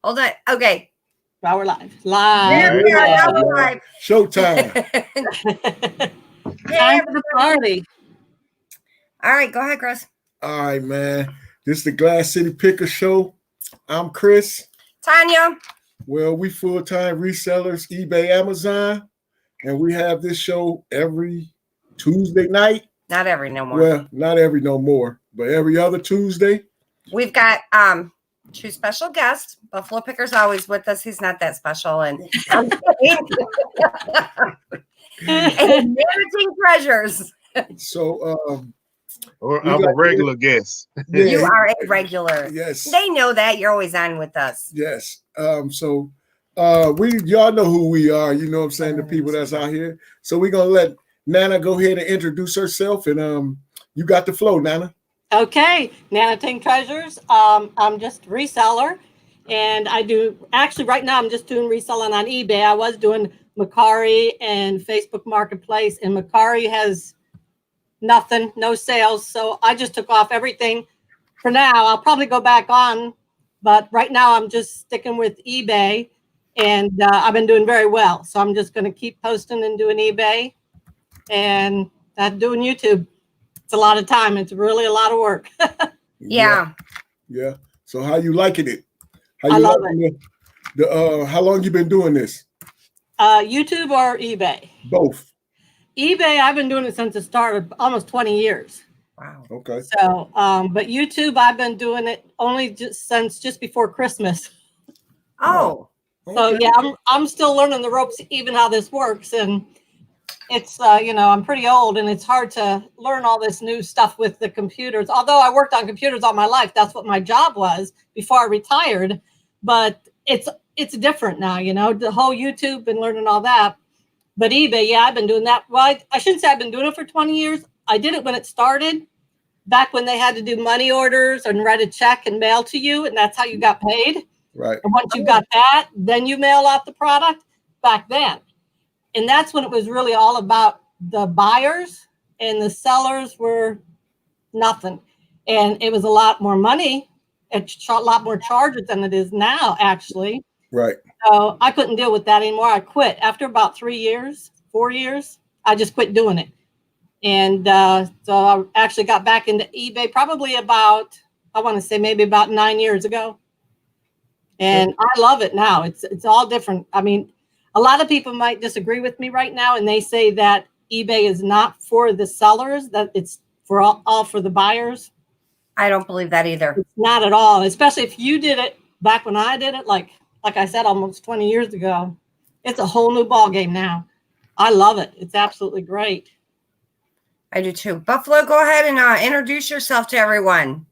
Hold on. Okay. Now we're live. There we are. Now we're live. Showtime. Time for the party. All right, go ahead, Chris. All right, man. This is the Glass City Picker Show. I'm Chris. Tanya. Well, we full-time resellers, eBay, Amazon, and we have this show every Tuesday night. Not every no more. Well, not every no more, but every other Tuesday. We've got two special guests. Buffalo Picker's always with us. He's not that special, and and managing treasures. So, or I'm a regular guest. Yeah, you are a regular. Yes, they know that you're always on with us. Yes. So, y'all know who we are. You know what I'm saying? The people that's out here. So we're gonna let Nana go ahead and introduce herself, and you got the flow, Nana. Okay, Nana Ting Treasures. I'm just a reseller, and I do actually right now I'm just doing reselling on eBay. I was doing Mercari and Facebook Marketplace, and Mercari has nothing, no sales. So I just took off everything for now. I'll probably go back on, but right now I'm just sticking with eBay, and I've been doing very well. So I'm just going to keep posting and doing eBay, and doing YouTube. It's a lot of time. It's really a lot of work. Yeah. So how you liking it? I love it. How long you been doing this? YouTube or eBay? Both. eBay, I've been doing it since it started, almost 20 years. Wow. Okay. So, but YouTube, I've been doing it only since just before Christmas. Oh. So okay. yeah, I'm still learning the ropes, even how this works, and it's I'm pretty old, and it's hard to learn all this new stuff with the computers. Although I worked on computers all my life, that's what my job was before I retired. But it's different now, the whole YouTube and learning all that. But eBay, yeah, I've been doing that. Well, I shouldn't say I've been doing it for 20 years. I did it when it started, back when they had to do money orders and write a check and mail to you, and that's how you got paid. Right. And once you got that, then you mail out the product back then. And that's when it was really all about the buyers, and the sellers were nothing. And it was a lot more money, a lot more charges than it is now, actually. Right. So I couldn't deal with that anymore. I quit after about 4 years. I just quit doing it. And so I actually got back into eBay probably about, I want to say maybe about 9 years ago. And I love it now. It's all different. I mean, a lot of people might disagree with me right now, and they say that eBay is not for the sellers, that it's for all for the buyers. I don't believe that either. It's not at all, especially if you did it back when I did it, like I said, almost 20 years ago. It's a whole new ball game now. I love it. It's absolutely great. I do too. Buffalo, go ahead and introduce yourself to everyone.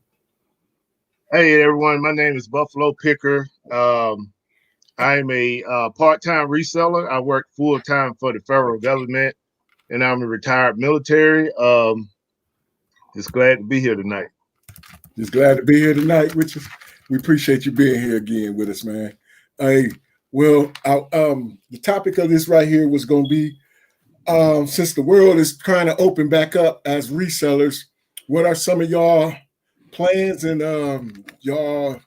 Hey, everyone. My name is Buffalo Picker. I'm a part-time reseller. I work full-time for the federal government, and I'm a retired military. Just glad to be here tonight. Just glad to be here tonight, Richard. We appreciate you being here again with us, man. Hey, well, the topic of this right here was going to be, since the world is trying to open back up as resellers, what are some of y'all plans and y'all,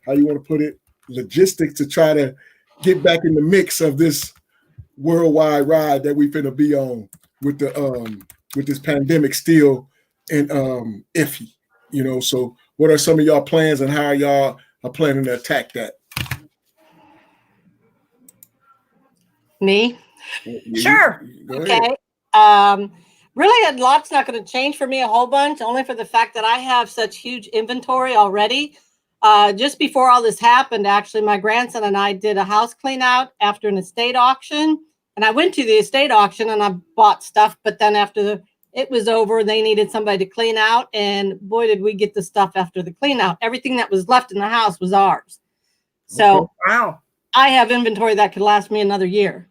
how you want to put it, logistics to try to get back in the mix of this worldwide ride that we finna be on with this pandemic still and iffy, So what are some of y'all plans and how y'all are planning to attack that? Me? Sure. Okay. Really, a lot's not going to change for me a whole bunch, only for the fact that I have such huge inventory already. Just before all this happened, actually, my grandson and I did a house clean out after an estate auction. And I went to the estate auction and I bought stuff. But then after it was over, they needed somebody to clean out. And boy, did we get the stuff after the clean out. Everything that was left in the house was ours. So wow, I have inventory that could last me another year.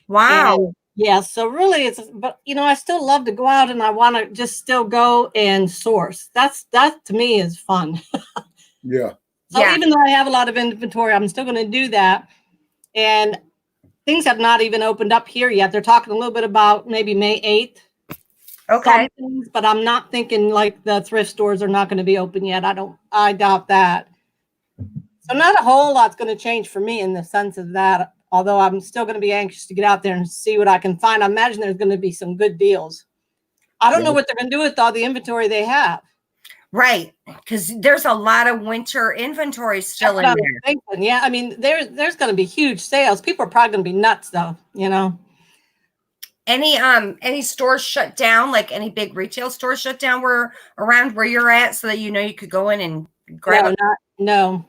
Wow. And yeah. So really but I still love to go out, and I want to just still go and source. That to me is fun. Yeah. So even though I have a lot of inventory, I'm still going to do that. And things have not even opened up here yet. They're talking a little bit about maybe May 8th. Okay. Things, but I'm not thinking like the thrift stores are not going to be open yet. I doubt that. So not a whole lot's going to change for me in the sense of that, although I'm still going to be anxious to get out there and see what I can find. I imagine there's going to be some good deals. I don't know what they're going to do with all the inventory they have. Right, because there's a lot of winter inventory still in there. Thinking. Yeah, I mean, there's going to be huge sales. People are probably going to be nuts, though. You know. Any stores shut down? Like any big retail stores shut down around where you're at, so that you could go in and grab No.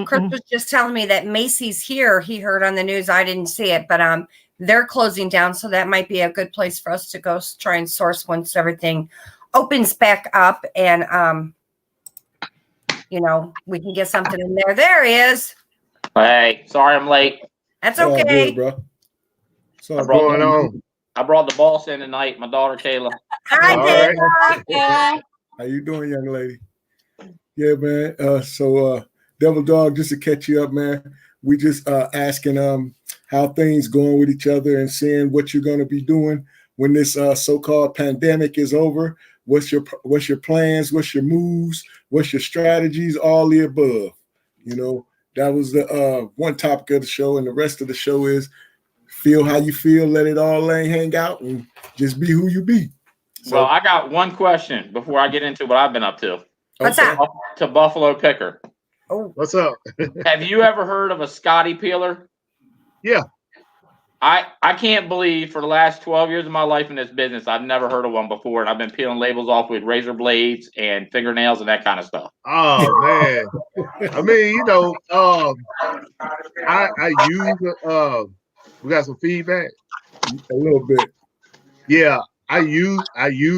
Chris was just telling me that Macy's here, he heard on the news. I didn't see it, but they're closing down, so that might be a good place for us to go try and source once everything opens back up, and we can get something in there. There he is. Hey, sorry I'm late. That's okay. Good, bro. So What's going on? I brought the boss in tonight, my daughter Kayla. Hi, All Kayla. How you doing, young lady? Yeah, man. So Devil Dog, just to catch you up, man. We just asking how things going with each other and seeing what you're gonna be doing when this so-called pandemic is over. What's your plans? What's your moves? What's your strategies? All the above. That was the one topic of the show, and the rest of the show is feel how you feel, let it all hang out, and just be who you be. So, well, I got one question before I get into what I've been up to. What's that? To Buffalo Picker. Oh, What's up? Have you ever heard of a Scotty peeler? Yeah. I can't believe for the last 12 years of my life in this business, I've never heard of one before, and I've been peeling labels off with razor blades and fingernails and that kind of stuff. Oh man. I mean, I use we got some feedback. a little bit. Yeah, I use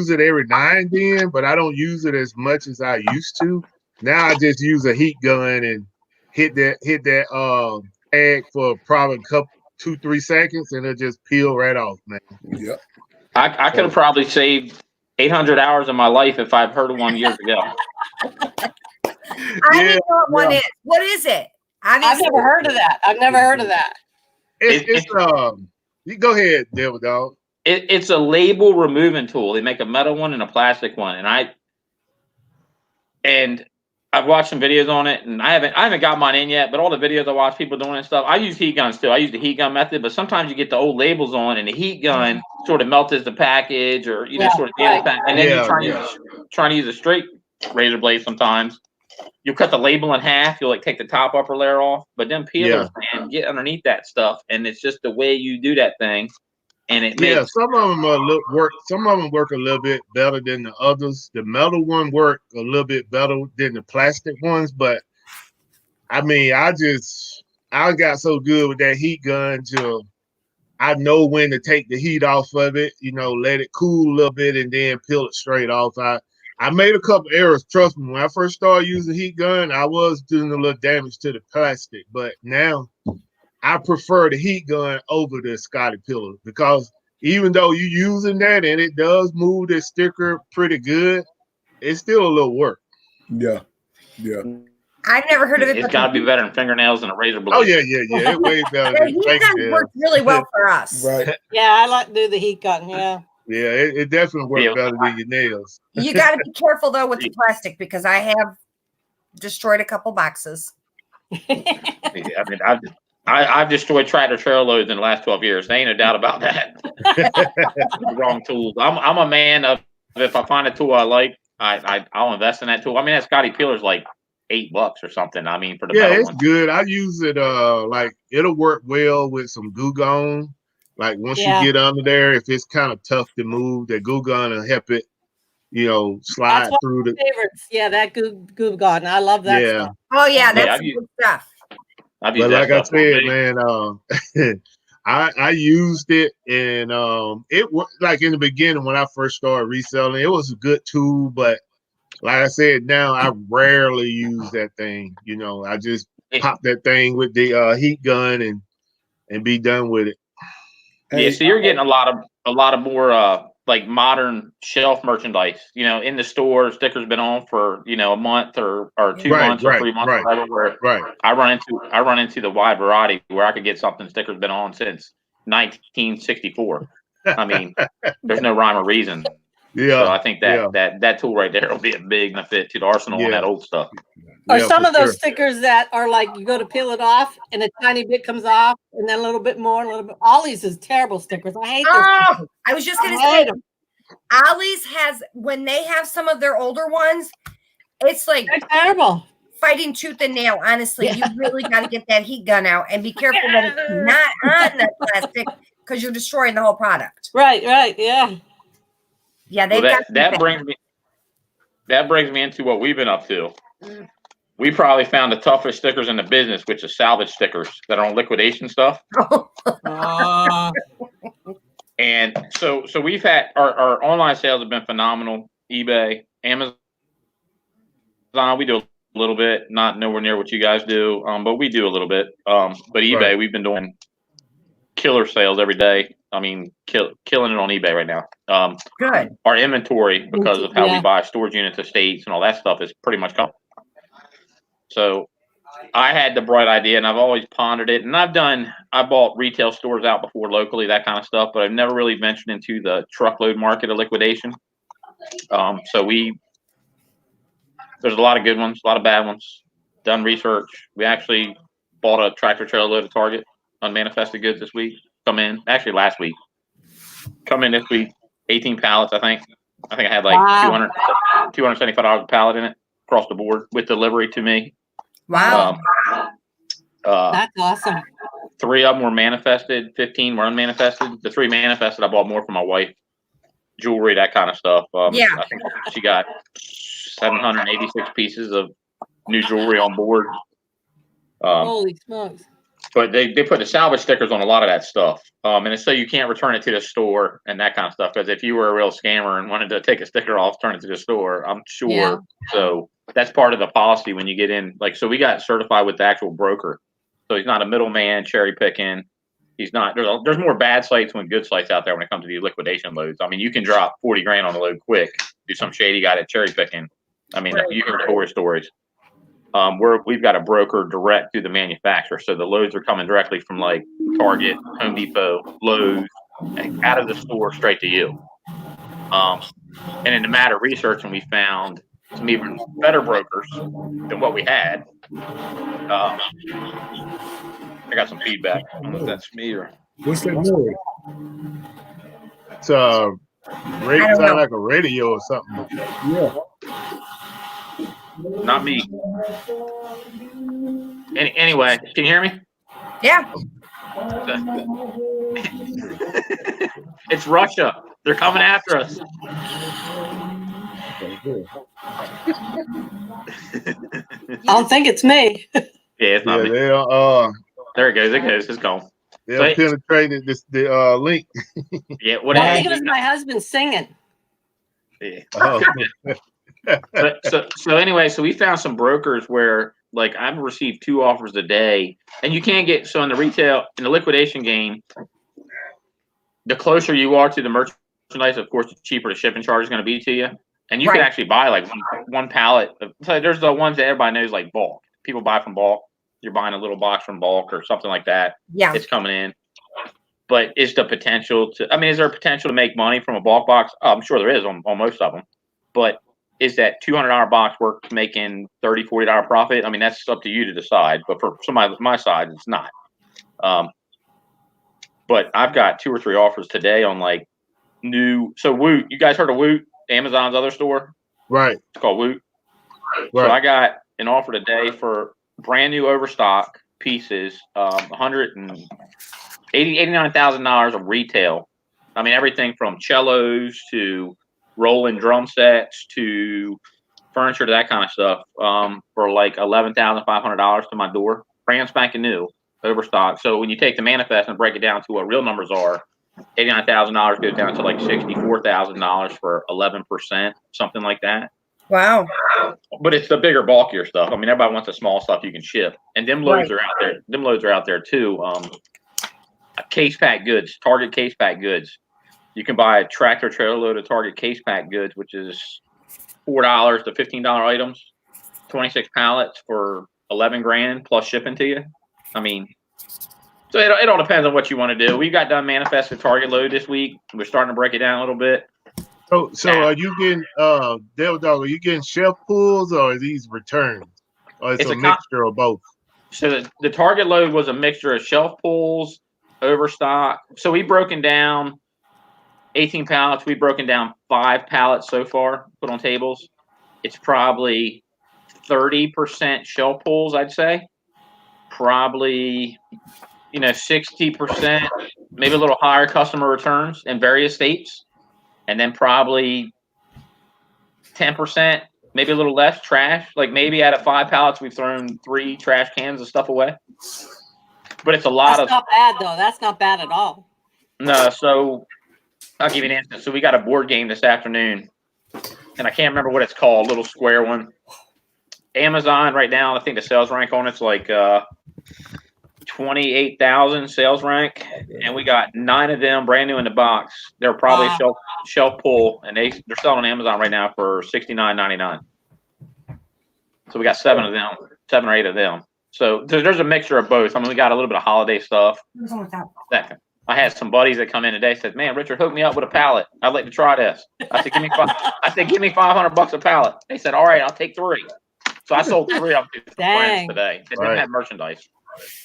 it every now and then, but I don't use it as much as I used to. Now I just use a heat gun and hit that egg for probably 2-3 seconds, and it'll just peel right off, man. Yep. I could have probably saved 800 hours of my life if I've heard of one years ago. I didn't know what one is. What is it? I've never heard of that. I've never heard of that. It's you go ahead, Devil Dog. It's a label removing tool. They make a metal one and a plastic one, and I've watched some videos on it, and I haven't got mine in yet. But all the videos I watch people doing and stuff, I use heat guns too. I use the heat gun method, but sometimes you get the old labels on, and the heat gun sort of melts the package, or sort of the pack, and then you're trying to use a straight razor blade. Sometimes you cut the label in half. You'll take the top upper layer off, but then peelers, man, get underneath that stuff, and it's just the way you do that thing. And it makes, some of them work. Some of them work a little bit better than the others. The metal one work a little bit better than the plastic ones. But I mean, I got so good with that heat gun till I know when to take the heat off of it. Let it cool a little bit and then peel it straight off. I made a couple errors. Trust me, when I first started using heat gun, I was doing a little damage to the plastic. But now I prefer the heat gun over the Scotty peeler, because even though you're using that and it does move the sticker pretty good, it's still a little work. Yeah. I've never heard of it. It's got to be better than fingernails and a razor blade. Oh yeah. It's way better. The heat gun works really well for us. Right. Yeah, I like to do the heat gun. Yeah. Yeah, it definitely works better than your nails. You got to be careful though with the plastic, because I have destroyed a couple boxes. I mean, I've destroyed tractor trailer loads in the last 12 years. There ain't no doubt about that. The wrong tools. I'm a man of, if I find a tool I like, I'll invest in that tool. I mean, that Scotty peeler's like $8 or something. I mean, for the metal it's one. good. I use it it'll work well with some Goo Gone. Like once you get under there, if it's kind of tough to move, the Goo Gone will help it, slide through the favorites. Yeah, that Goo Gone. I love that stuff. Oh yeah, that's good stuff. But like I said, man, I used it, and it was like in the beginning when I first started reselling, it was a good tool. But like I said, now I rarely use that thing. I just pop that thing with the heat gun and be done with it. Yeah, so you're getting a lot of more like modern shelf merchandise, in the store. Stickers been on for a month or 2 months or 3 months, whatever. Right. I run into the wide variety where I could get something stickers been on since 1964. I mean, there's no rhyme or reason. Yeah. So I think that tool right there will be a big benefit to the arsenal on that old stuff. Or Yeah, some for of those sure. stickers that are like you go to peel it off and a tiny bit comes off and then a little bit more, a little bit. Ollie's is terrible stickers. I hate those. Oh, I was just gonna I say, hate them. Ollie's has, when they have some of their older ones, it's like They're terrible. fighting tooth and nail. Honestly, Yeah. you really got to get that heat gun out and be careful that it's not on that plastic because you're destroying the whole product. Right, yeah. Yeah, Well, they've got that brings me into what we've been up to. We probably found the toughest stickers in the business, which is salvage stickers that are on liquidation stuff. And so we've had our online sales have been phenomenal. eBay, Amazon, we do a little bit, not nowhere near what you guys do, but we do a little bit. But eBay, we've been doing killer sales every day. I mean, killing it on eBay right now. good. Our inventory, because of how we buy storage units, estates, and all that stuff, is pretty much gone. So I had the bright idea, and I've always pondered it. And I bought retail stores out before locally, that kind of stuff, but I've never really ventured into the truckload market of liquidation. So there's a lot of good ones, a lot of bad ones. Done research. We actually bought a tractor trailer load of Target unmanifested goods this week. Actually last week. Come in this week, 18 pallets, I think. I think I had like $275 a pallet in it across the board with delivery to me. Wow. That's awesome. 3 of them were manifested, 15 were unmanifested. The 3 manifested, I bought more for my wife. Jewelry, that kind of stuff. I think she got 786 pieces of new jewelry on board. Holy smokes. But they put the salvage stickers on a lot of that stuff. And it's so you can't return it to the store and that kind of stuff. Because if you were a real scammer and wanted to take a sticker off, turn it to the store, I'm sure. Yeah. So that's part of the policy when you get in. Like, so we got certified with the actual broker. So he's not a middleman cherry picking. He's not. There's more bad sites than good sites out there when it comes to these liquidation loads. I mean, you can drop 40 grand on a load quick. Do some shady guy at cherry picking. I mean, you hear horror stories. We've got a broker direct through the manufacturer, so the loads are coming directly from like Target, Home Depot, Lowe's, out of the store straight to you. And in the matter of researching, we found some even better brokers than what we had. I got some feedback. I don't know if that's me or What's that noise? It's sound like a radio or something. Yeah. not me. Anyway, can you hear me? Yeah. It's Russia. They're coming after us. I don't think it's me. Yeah, it's not me. They are. There it goes. It's gone. They're penetrating the link. Yeah, what I think it was my husband singing. Yeah. Oh. So anyway, so we found some brokers where like I've received 2 offers a day, and you can't get in the liquidation game. The closer you are to the merchandise, of course, the cheaper the shipping charge is going to be to you. And you can actually buy like one pallet. So there's the ones that everybody knows, like bulk. People buy from bulk. You're buying a little box from bulk or something like that. Yeah. It's coming in. But is there potential to make money from a bulk box? Oh, I'm sure there is on most of them. But is that $200 box worth making $30, $40 profit? I mean, that's up to you to decide. But for somebody my side, it's not. But I've got 2 or 3 offers today on like new. So Woot, you guys heard of Woot? Amazon's other store? Right. It's called Woot. Right. So I got an offer today for brand new overstock pieces, $89,000 of retail. I mean, everything from cellos to rolling drum sets to furniture to that kind of stuff, for like $11,500 to my door, brand spanking new overstock. So when you take the manifest and break it down to what real numbers are, $89,000 goes down to like $64,000 for 11%, something like that. Wow. But it's the bigger, bulkier stuff. I mean, everybody wants the small stuff you can ship, and them loads are out there. Them loads are out there too. Case pack goods, Target case pack goods. You can buy a tractor trailer load of Target case pack goods, which is $4 to $15 items, 26 pallets for 11 grand plus shipping to you. I mean, so it all depends on what you want to do. We got done manifested Target load this week. We're starting to break it down a little bit. So are you getting Devil Dog, are you getting shelf pulls or are these returns? Or it's a mixture of both? So the target load was a mixture of shelf pulls, overstock. So we broken down 18 pallets. We've broken down 5 pallets so far, put on tables. It's probably 30% shelf pulls, I'd say. Probably, 60%, maybe a little higher customer returns in various states. And then probably 10%, maybe a little less trash. Like maybe out of 5 pallets, we've thrown 3 trash cans of stuff away. But it's a lot That's not bad, though. That's not bad at all. No, so I'll give you an instance. So we got a board game this afternoon, and I can't remember what it's called, little square one. Amazon right now, I think the sales rank on it's like 28,000 sales rank, and we got 9 of them brand new in the box. They're probably shelf pull, and they're selling on Amazon right now for $69.99. So we got 7 of them, 7 or 8 of them. So there's a mixture of both. I mean, we got a little bit of holiday stuff. That I had some buddies that come in today said, "Man, Richard, hook me up with a pallet. I'd like to try this." I said, "Give me $500 a pallet." They said, "All right, I'll take 3." So I sold 3 of them to friends today. They didn't have merchandise.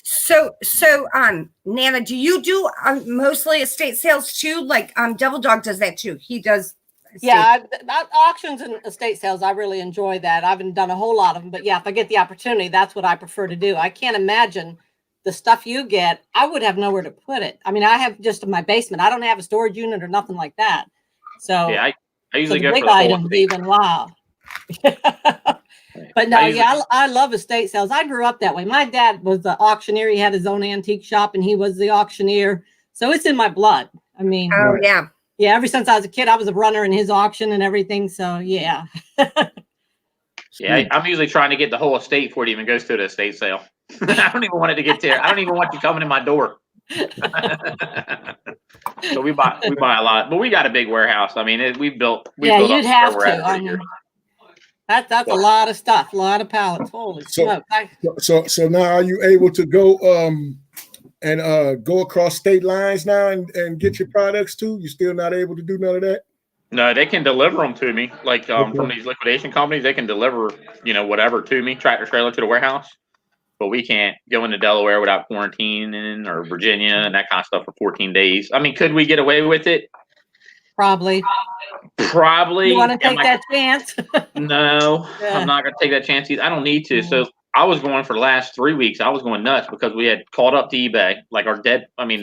So, Nana, do you do mostly estate sales too? Like, Devil Dog does that too. He does. Yeah, auctions and estate sales, I really enjoy that. I haven't done a whole lot of them, but yeah, if I get the opportunity, that's what I prefer to do. I can't imagine the stuff you get. I would have nowhere to put it. I mean, I have just in my basement. I don't have a storage unit or nothing like that. So yeah, I usually go big for the items even. Wow. But no, I love estate sales. I grew up that way. My dad was the auctioneer. He had his own antique shop and he was the auctioneer. So it's in my blood. I mean, oh yeah. Yeah, ever since I was a kid, I was a runner in his auction and everything. So yeah. Yeah, I'm usually trying to get the whole estate before it even goes to the estate sale. I don't even want it to get there. I don't even want you coming in my door. So we buy a lot, but we got a big warehouse. I mean, we built. You'd have to. I mean, that's a lot of stuff, a lot of pallets. Holy smoke! So now are you able to go and go across state lines now and get your products too? You still not able to do none of that? No, they can deliver them to me. Like from these liquidation companies, they can deliver whatever to me, tractor trailer to the warehouse. But we can't go into Delaware without quarantining or Virginia and that kind of stuff for 14 days. I mean, could we get away with it? Probably. You want to take that chance? No, yeah. I'm not going to take that chance either. I don't need to. So I was going for the last 3 weeks. I was going nuts because we had caught up to eBay. Like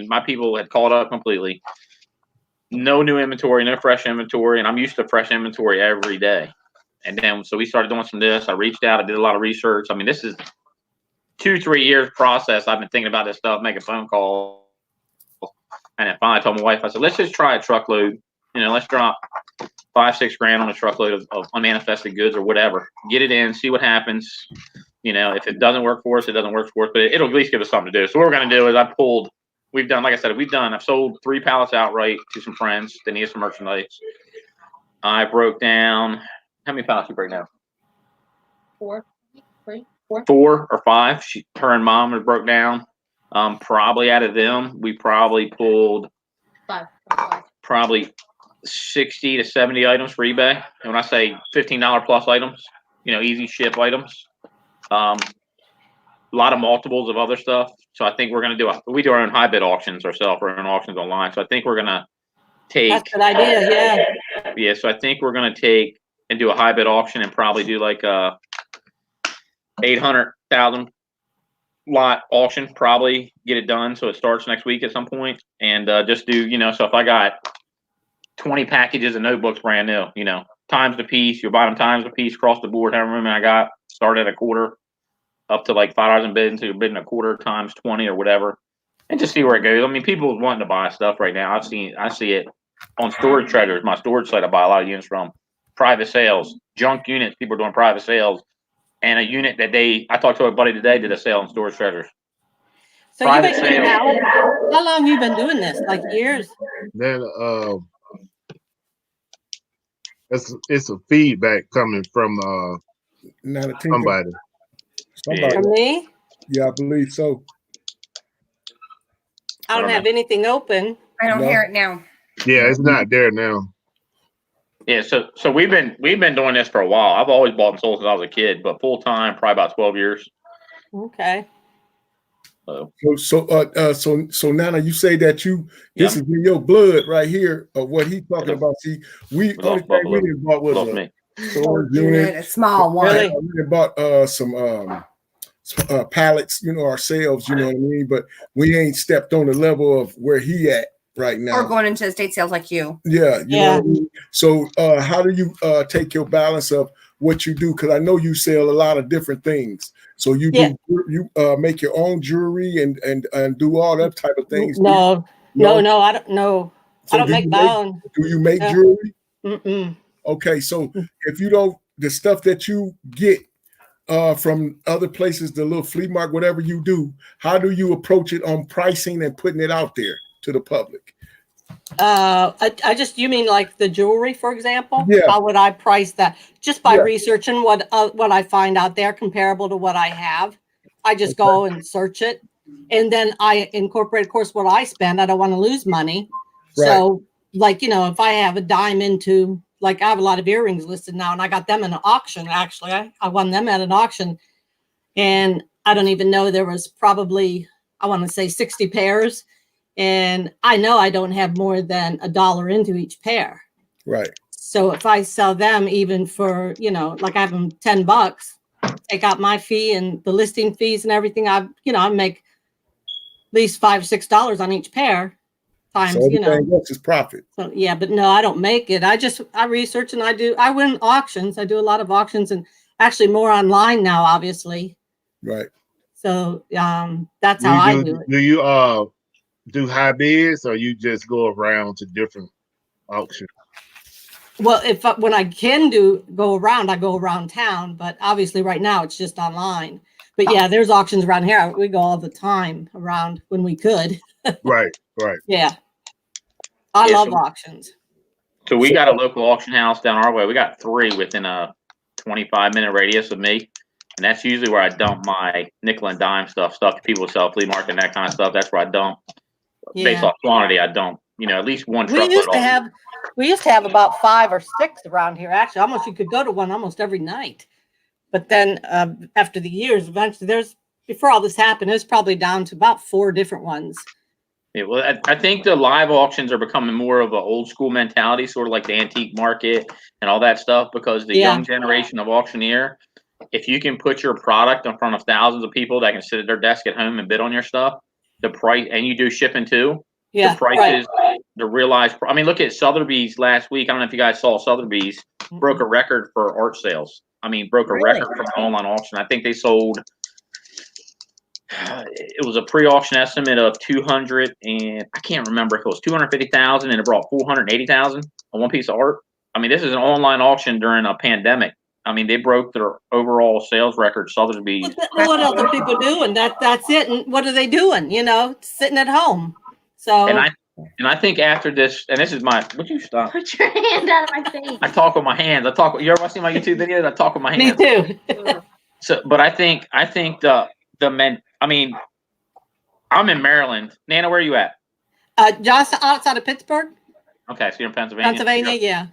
my people had caught up completely. No new inventory, no fresh inventory. And I'm used to fresh inventory every day. And then, so we started doing some of this. I reached out. I did a lot of research. I mean, this is 2-3 years process. I've been thinking about this stuff, making phone calls. And then finally I told my wife, I said, let's just try a truckload. Let's drop $5-6 grand on a truckload of unmanifested goods or whatever. Get it in, see what happens. If it doesn't work for us, it doesn't work for us, but it'll at least give us something to do. So what we're going to do is I've sold 3 pallets outright to some friends that needed some merchandise. I broke down, how many pallets you break down? 4, 3, 4 or 5. Her and mom had broke down. Probably out of them, we probably pulled 5. Probably 60 to 70 items for eBay. And when I say $15 plus items, easy ship items. A lot of multiples of other stuff. So I think we're going to we do our own high bid auctions ourselves, our own auctions online. So I think we're going to take. That's a good idea. Yeah. Yeah. So I think we're going to take and do a high bid auction and probably do like a 800,000 lot auction, probably get it done. So it starts next week at some point and just do, so if I got 20 packages of notebooks brand new, times the piece, you'll buy them times the piece across the board. However many I got, start at a quarter up to like $5 in bid, so you're bidding a quarter times 20 or whatever, and just see where it goes. I mean, people are wanting to buy stuff right now. I see it on Storage Treasures, my storage site. I buy a lot of units from. Private sales, junk units. People are doing private sales, and a unit that I talked to a buddy today did a sale on Storage Treasures. So how long have you been doing this? Like years? Then it's a feedback coming from somebody. From me? Yeah, I believe so. I don't have anything open. I don't hear it now. Yeah, it's not there now. Yeah, so we've been doing this for a while. I've always bought and sold since I was a kid, but full time probably about 12 years. Okay. So Nana, you say that this Yeah. is in your blood right here of what he's talking about. See, we only thing we didn't bought was Lost a me. storage unit. A small one. Really? We done bought some pallets, ourselves, you know what I mean? But we ain't stepped on the level of where he at right now. Or going into estate sales like you. Yeah, you know Yeah. what I mean? So how do you take your balance of what you do? Because I know you sell a lot of different things. So you Yeah. do you make your own jewelry and do all that type of things. No, I don't know. So I don't make my own. Do you make Yeah. jewelry? Mm-mm. Okay, so if you don't, the stuff that you get from other places, the little flea market, whatever you do, how do you approach it on pricing and putting it out there to the public? You mean like the jewelry, for example? Yeah. How would I price that? Just by Yeah. researching what I find out there comparable to what I have. I just go and search it, and then I incorporate, of course, what I spend. I don't want to lose money, so like if I have a dime into, like, I have a lot of earrings listed now, and I got them in an auction. Actually, I won them at an auction, and I don't even know, there was probably, I want to say 60 pairs. And I know I don't have more than $1 into each pair. Right. So if I sell them even for, like I have them $10, take out my fee and the listing fees and everything, I make at least $5, $6 on each pair times, So everything else is profit. So yeah, but no, I don't make it. I research and I win auctions. I do a lot of auctions, and actually more online now, obviously. Right. So that's how I do it. Do you do high bids, or you just go around to different auctions? Well, when I can go around, I go around town, but obviously right now it's just online. But yeah, there's auctions around here. We go all the time around when we could. Right. Yeah. I love auctions. So we got a local auction house down our way. We got 3 within a 25-minute radius of me. And that's usually where I dump my nickel and dime stuff people sell, flea market, and that kind of stuff. That's where I dump. Yeah. Based off quantity, I dump, at least one We truckload. used to have about 5 or 6 around here. Actually, you could go to one almost every night. But then after the years, eventually before all this happened, it's probably down to about 4 different ones. Yeah, well, I think the live auctions are becoming more of an old school mentality, sort of like the antique market and all that stuff, because the young generation of auctioneer, if you can put your product in front of thousands of people that can sit at their desk at home and bid on your stuff, the price, and you do shipping too, the prices, the realized, I mean, look at Sotheby's last week. I don't know if you guys saw Sotheby's broke a record for art sales. I mean, broke a record from an online auction. I think they sold, it was a pre-auction estimate of 200, and I can't remember if it was 250,000 and it brought 480,000 on one piece of art. I mean, this is an online auction during a pandemic. I mean, they broke their overall sales record. Sotheby's. What else are people doing? That's it. And what are they doing? Sitting at home. So. And I think after this, and this is would you stop? Put your hand out of my face. I talk with my hands. You ever see my YouTube videos? I talk with my hands. Me too. So, but I think the men. I mean, I'm in Maryland. Nana, where are you at? Just outside of Pittsburgh. Okay, so you're in Pennsylvania. Pennsylvania, yeah.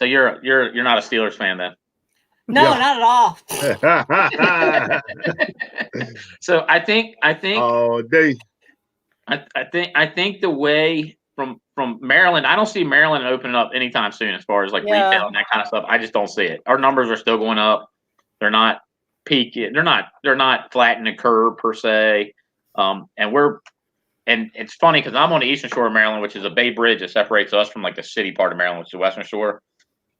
So you're not a Steelers fan then? No, not at all. So I think all day. I think the way from Maryland, I don't see Maryland opening up anytime soon as far as like retail and that kind of stuff. I just don't see it. Our numbers are still going up. They're not peaking. They're not flattening the curve per se. And it's funny because I'm on the eastern shore of Maryland, which is a Bay Bridge that separates us from like the city part of Maryland, which is the western shore.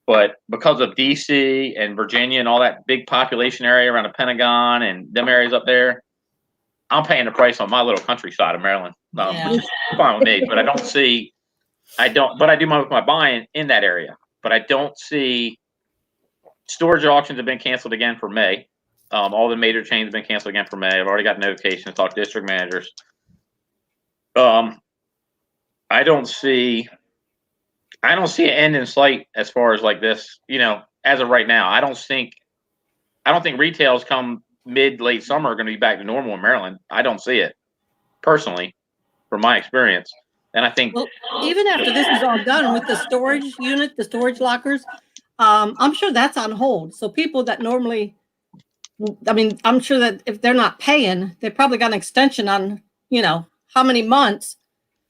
But because of DC and Virginia and all that big population area around the Pentagon and them areas up there, I'm paying the price on my little countryside of Maryland, which is fine with me. But but I do my buying in that area. But I don't see storage auctions have been canceled again for May. All the major chains have been canceled again for May. I've already got notifications to talk to district managers. I don't see an end in sight as far as like this, as of right now. I don't think retails come late summer are going to be back to normal in Maryland. I don't see it personally from my experience. And I think, Well, even after this is all done with the storage unit, the storage lockers, I'm sure that's on hold. So people that normally, I mean, I'm sure that if they're not paying, they probably got an extension on, how many months.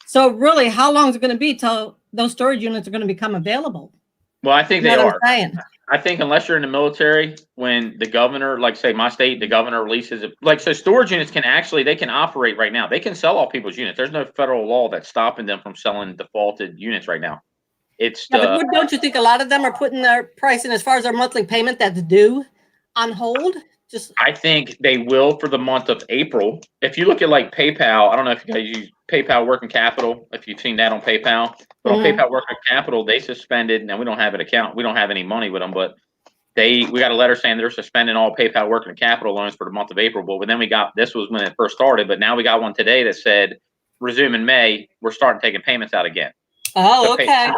So really, how long is it going to be till those storage units are going to become available? well, I think You know they what are. I'm saying? I think unless you're in the military, when the governor, like say my state, the governor releases it, like so storage units they can operate right now. They can sell all people's units. There's no federal law that's stopping them from selling defaulted units right now. It's Yeah, but don't you think a lot of them are putting their pricing as far as their monthly payment that's due on hold? I think they will for the month of April. If you look at like PayPal, I don't know if you guys use PayPal Working Capital, if you've seen that on PayPal, but on PayPal Working Capital, they suspended, and we don't have an account. We don't have any money with them, but we got a letter saying they're suspending all PayPal Working Capital loans for the month of April. But then this was when it first started, but now we got one today that said resume in May. We're starting taking payments out again. Oh, okay.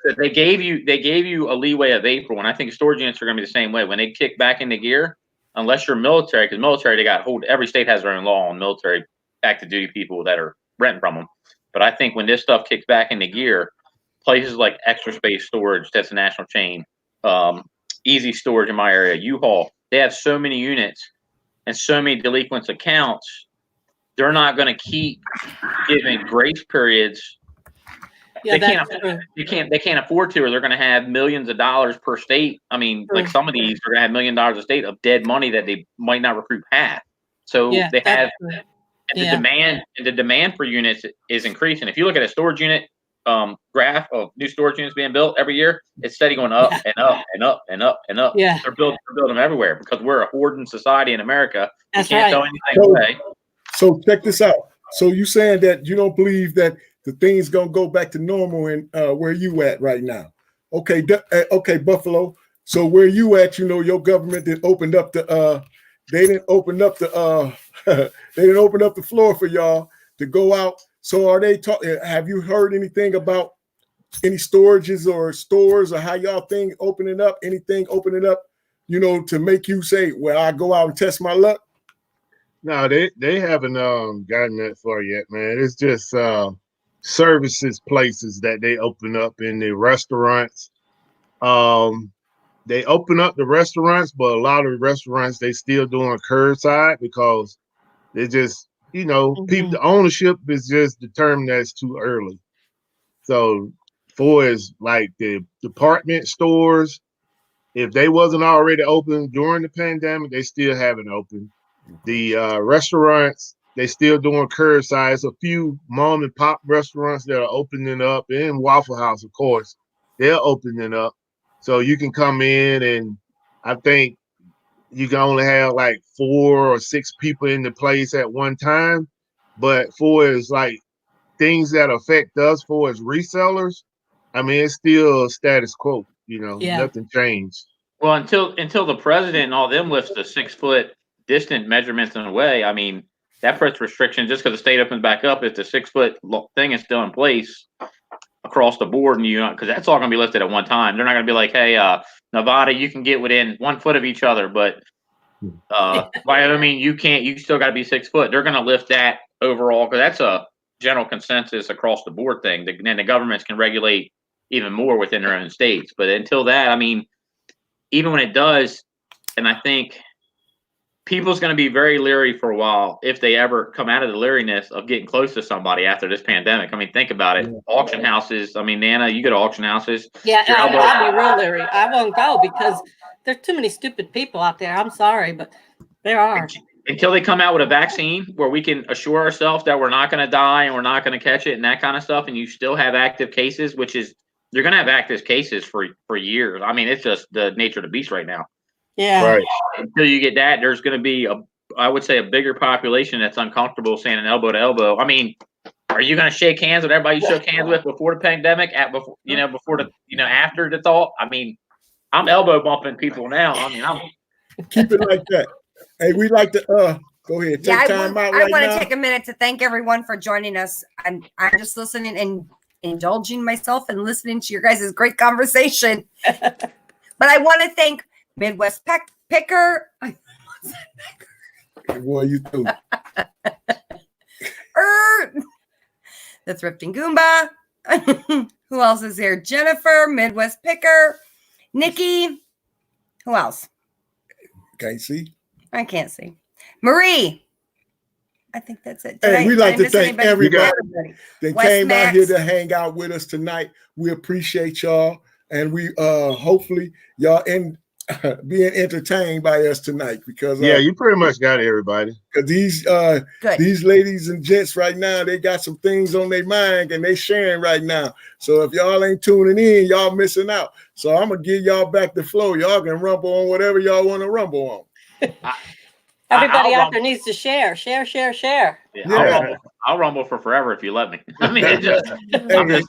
So they gave you a leeway of April, and I think storage units are going to be the same way when they kick back into gear. Unless you're military, because military they got hold. Every state has their own law on military active duty people that are renting from them. But I think when this stuff kicks back into gear, places like Extra Space Storage, that's a national chain, Easy Storage in my area, U-Haul, they have so many units and so many delinquent accounts. They're not going to keep giving grace periods. Yeah, they can't afford to, or they're going to have millions of dollars per state. I mean, like some of these are going to have $1 million a state of dead money that they might not recruit half. So they have, and the demand for units is increasing. If you look at a storage unit graph of new storage units being built every year, it's steady going up and up and up and up and up. Yeah, they're building them everywhere because we're a hoarding society in America. That's we can't throw anything away. So check this out. So you saying that you don't believe that the thing's gonna go back to normal in where you at right now? Okay, okay, Buffalo. So where you at? Your government that opened up the they didn't open up the they didn't open up the floor for y'all to go out. So are they have you heard anything about any storages or stores or how y'all think opening up? Anything opening up? To make you say, well, I go out and test my luck. No, they haven't gotten that far yet, man. It's just services places that they open up in the restaurants. They open up the restaurants, but a lot of the restaurants they still doing curbside because they just people, the ownership is just determined that it's too early. So for as like the department stores, if they wasn't already open during the pandemic, they still haven't opened. The restaurants, they still doing curbside. It's a few mom and pop restaurants that are opening up, and Waffle House, of course, they're opening up. So you can come in, and I think you can only have like 4 or 6 people in the place at one time. But for as like things that affect us for as resellers, I mean, it's still status quo. Nothing changed. Well, until the president and all them lifts the 6-foot distant measurements in a way, I mean, that puts restrictions just because the state opens back up. If the 6-foot thing is still in place across the board, and because that's all going to be lifted at one time. They're not going to be like, hey, Nevada, you can get within 1 foot of each other, but Wyoming, you can't. You still got to be 6 foot. They're going to lift that overall because that's a general consensus across the board thing. Then the governments can regulate even more within their own states. But until that, I mean, even when it does, and I think people's going to be very leery for a while if they ever come out of the leeriness of getting close to somebody after this pandemic. I mean, think about it. Auction houses. I mean, Nana, you go to auction houses. Yeah, I'll be real leery. I won't go because there's too many stupid people out there. I'm sorry, but there are. Until they come out with a vaccine where we can assure ourselves that we're not going to die and we're not going to catch it and that kind of stuff, and you still have active cases, which is you're going to have active cases for years. I mean, it's just the nature of the beast right now. Yeah. Right. Until you get that, there's going to be I would say a bigger population that's uncomfortable standing elbow to elbow. I mean, are you going to shake hands with everybody you shook hands with before the pandemic? Before after the thought? I mean, I'm elbow bumping people now. I mean, I'm keep it like that. Hey, we like to go ahead. Take time out right now. I want to take a minute to thank everyone for joining us. I'm just listening and indulging myself and listening to your guys' great conversation. But I want to thank Midwest Picker. Boy, you too. the Thrifting Goomba. Who else is here? Jennifer, Midwest Picker, Nikki. Who else? Can't see. I can't see. Marie. I think that's it. Hey, we'd like to thank everybody that West came out Max. here to hang out with us tonight. We appreciate y'all, and we hopefully y'all being entertained by us tonight, because Yeah, you pretty much got everybody. because these ladies and gents right now, they got some things on their mind and they sharing right now. So if y'all ain't tuning in, y'all missing out. So I'm gonna give y'all back the flow. Y'all can rumble on whatever y'all want to rumble on. Everybody I'll out there needs to share. Yeah, Yeah. I'll rumble for forever if you let me. I mean, it just, I'm just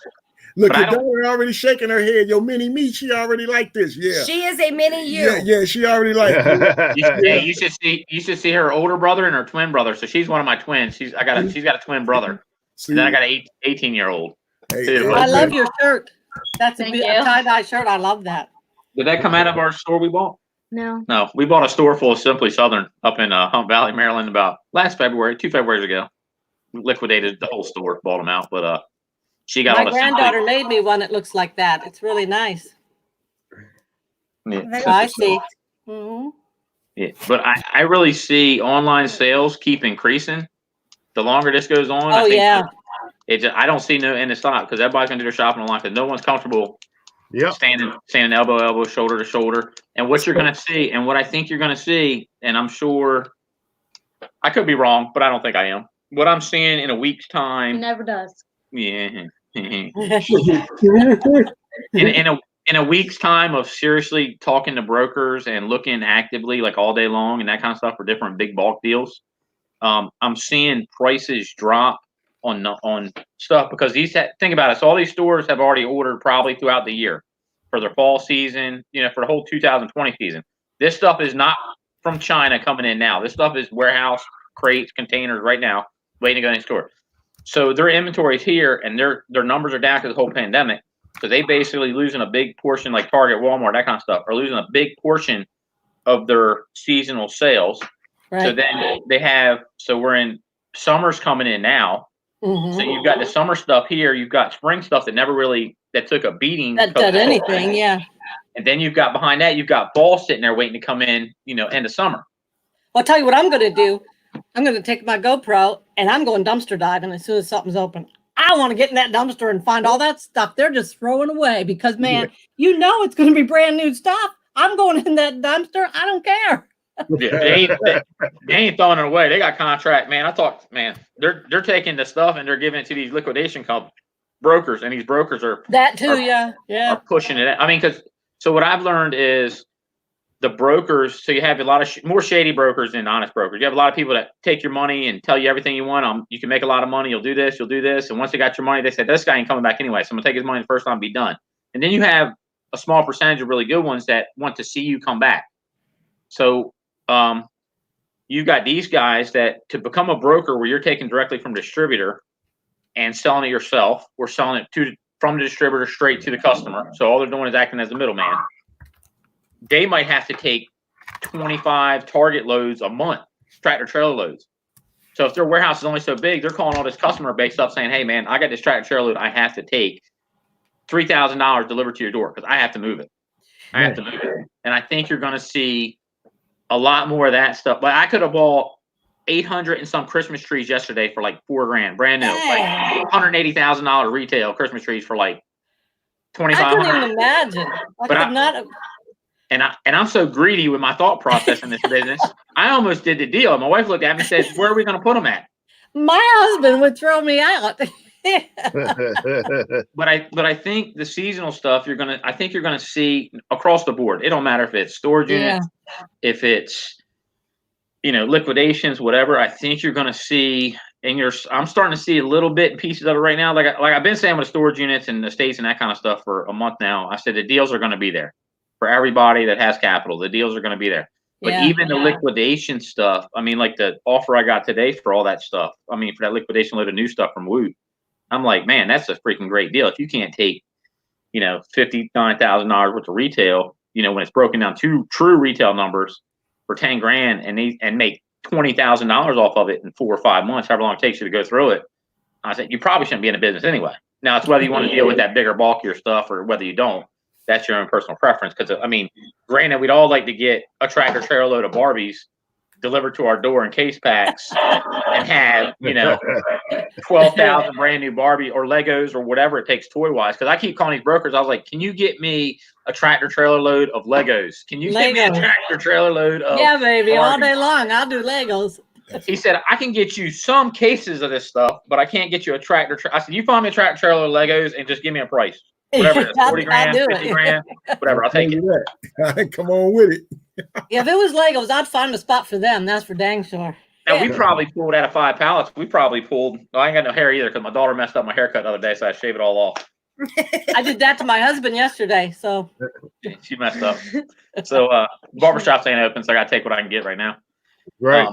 Look, but your I don't- daughter already shaking her head. Your mini me, she already like this. Yeah. She is a mini you. Yeah, she already like it. you should see her older brother and her twin brother. So she's one of my twins. She's got a twin brother. See, And then I got an 18-year-old. hey, I love your shirt. That's a Thank you. tie-dye shirt. I love that. Did that come out of our store we bought? No. No, we bought a store full of Simply Southern up in Hunt Valley, Maryland, about last February, 2 Februaries ago. We liquidated the whole store, bought them out, but she got My all the granddaughter made me one that looks like that. It's really nice. Yeah, I see. Mhm. yeah. But I really see online sales keep increasing. The longer this goes on, Oh, yeah. I don't see no end to stop, because everybody's gonna do their shopping online because no one's comfortable Yep. standing elbow to elbow, shoulder to shoulder. And what you're gonna see, and what I think you're gonna see, and I'm sure I could be wrong, but I don't think I am. What I'm seeing in a week's He time, never does. yeah, in a week's time of seriously talking to brokers and looking actively like all day long and that kind of stuff for different big bulk deals, I'm seeing prices drop on stuff, because think about it. So all these stores have already ordered probably throughout the year for their fall season, for the whole 2020 season. This stuff is not from China coming in now. This stuff is warehouse crates, containers right now, waiting to go in the store. So their inventory is here, and their numbers are down because of the whole pandemic. So they basically losing a big portion, like Target, Walmart, that kind of stuff, are losing a big portion of their seasonal sales. Right. So then we're in summer's coming in now. Mhm. So you've got the summer stuff here. You've got spring stuff that took a beating. That did anything, yeah. And then you've got behind that, you've got fall sitting there waiting to come in, end of summer. I'll tell you what I'm going to do. I'm going to take my GoPro and I'm going dumpster diving as soon as something's open. I want to get in that dumpster and find all that stuff they're just throwing away, because, man, it's going to be brand new stuff. I'm going in that dumpster. I don't care. Yeah, they ain't throwing it away. They got contract, man. I thought, man, they're taking the stuff and they're giving it to these liquidation brokers, and these brokers are that too, yeah. are pushing it. I mean, so what I've learned is the brokers. So you have a lot of more shady brokers than honest brokers. You have a lot of people that take your money and tell you everything you want. You can make a lot of money. You'll do this. And once they got your money, they said, this guy ain't coming back anyway. So I'm gonna take his money the first time and be done. And then you have a small percentage of really good ones that want to see you come back. So you've got these guys that, to become a broker where you're taking directly from distributor and selling it yourself, or selling it from the distributor straight to the customer. So all they're doing is acting as the middleman. They might have to take 25 Target loads a month, tractor trailer loads. So if their warehouse is only so big, they're calling all this customer base up saying, hey man, I got this tractor trailer load. I have to take $3,000 delivered to your door because I have to move it. And I think you're going to see a lot more of that stuff. But I could have bought 800 and some Christmas trees yesterday for like $4,000, brand new, like $180,000 retail Christmas trees for like $2,500. I couldn't even imagine. I could not have. And I'm so greedy with my thought process in this business. I almost did the deal. My wife looked at me and said, "Where are we going to put them at?" My husband would throw me out. But I think the seasonal stuff you're gonna see across the board. It don't matter if it's storage units, if it's liquidations, whatever. I think you're gonna see, and I'm starting to see a little bit in pieces of it right now. Like I've been saying with the storage units and the states and that kind of stuff for a month now. I said the deals are gonna be there for everybody that has capital. The deals are gonna be there. But even the liquidation stuff, I mean, like the offer I got today for all that stuff. I mean, for that liquidation load of new stuff from Woot. I'm like, man, that's a freaking great deal. If you can't take, $59,000 worth of retail, when it's broken down to true retail numbers for $10,000 and make $20,000 off of it in 4 or 5 months, however long it takes you to go through it, I said, you probably shouldn't be in the business anyway. Now it's whether you want to deal with that bigger, bulkier stuff or whether you don't. That's your own personal preference. Because I mean, granted, we'd all like to get a tractor trailer load of Barbies delivered to our door in case packs and have 12,000 brand new Barbie or Legos or whatever it takes toy wise. Because I keep calling these brokers. I was like, can you get me a tractor trailer load of Legos? Can you get me a tractor trailer load of Yeah, baby, Barbies? all day long. I'll do Legos. He said, I can get you some cases of this stuff, but I can't get you a tractor. I said, you find me a tractor trailer of Legos and just give me a price. Whatever it is, 40 grand, 50 grand, whatever. I'll take it. Come on with it. Yeah, if it was Legos, I'd find a spot for them. That's for dang sure. Now, we probably pulled out of 5 pallets. We probably pulled, well, I ain't got no hair either because my daughter messed up my haircut the other day, so I shaved it all off. I did that to my husband yesterday, so. She messed up. So, barbershop's ain't open, so I got to take what I can get right now. Right.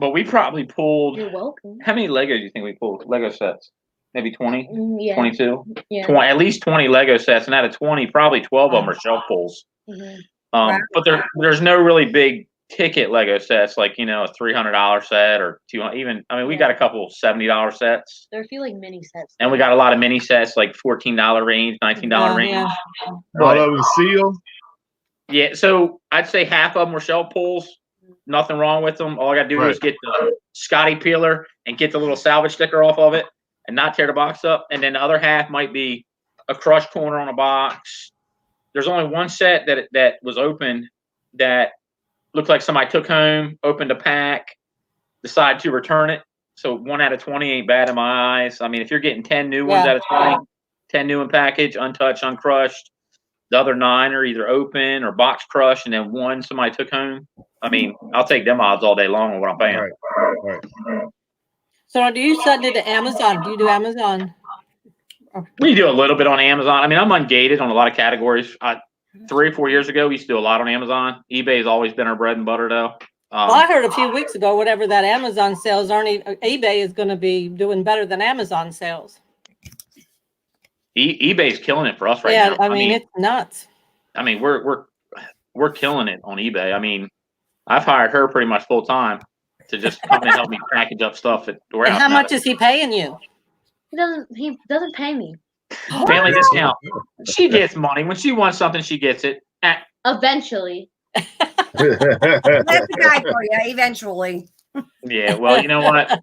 But we probably pulled, You're welcome. how many Legos do you think we pulled? Lego sets? Maybe 20? Yeah. 22? Yeah. 20, at least 20 Lego sets, and out of 20, probably 12 of them are shelf pulls. Mhm. But there's no really big ticket Lego sets like a $300 set or $200. Even I mean, we got a couple $70 sets, There are a few like mini sets. and we got a lot of mini sets like $14 range, $19 range. Yeah. All of them sealed. Yeah, so I'd say half of them were shelf pulls. Nothing wrong with them. All I got to do is get the Scotty peeler and get the little salvage sticker off of it and not tear the box up. And then the other half might be a crushed corner on a box. There's only one set that was open that looked like somebody took home, opened a pack, decided to return it. So 1 out of 20 ain't bad in my eyes. I mean, if you're getting 10 new ones out of 20, 10 new in package, untouched, uncrushed, the other 9 are either open or box crushed, and then 1 somebody took home. I mean, I'll take them odds all day long on what I'm paying. Right. So do you send it to Amazon? Do you do Amazon? We do a little bit on Amazon. I mean, I'm ungated on a lot of categories. 3 or 4 years ago, we used to do a lot on Amazon. eBay has always been our bread and butter, though. Well, I heard a few weeks ago, whatever that Amazon sales aren't, eBay is going to be doing better than Amazon sales. eBay's killing it for us right now. Yeah, I mean, it's nuts. I mean, we're killing it on eBay. I mean, I've hired her pretty much full time to just come and help me package up stuff at the warehouse. And how much is he paying you? He doesn't pay me. Family discount. She gets money. When she wants something, she gets it. Eventually. That's the guy for you, eventually. Yeah, well, you know what?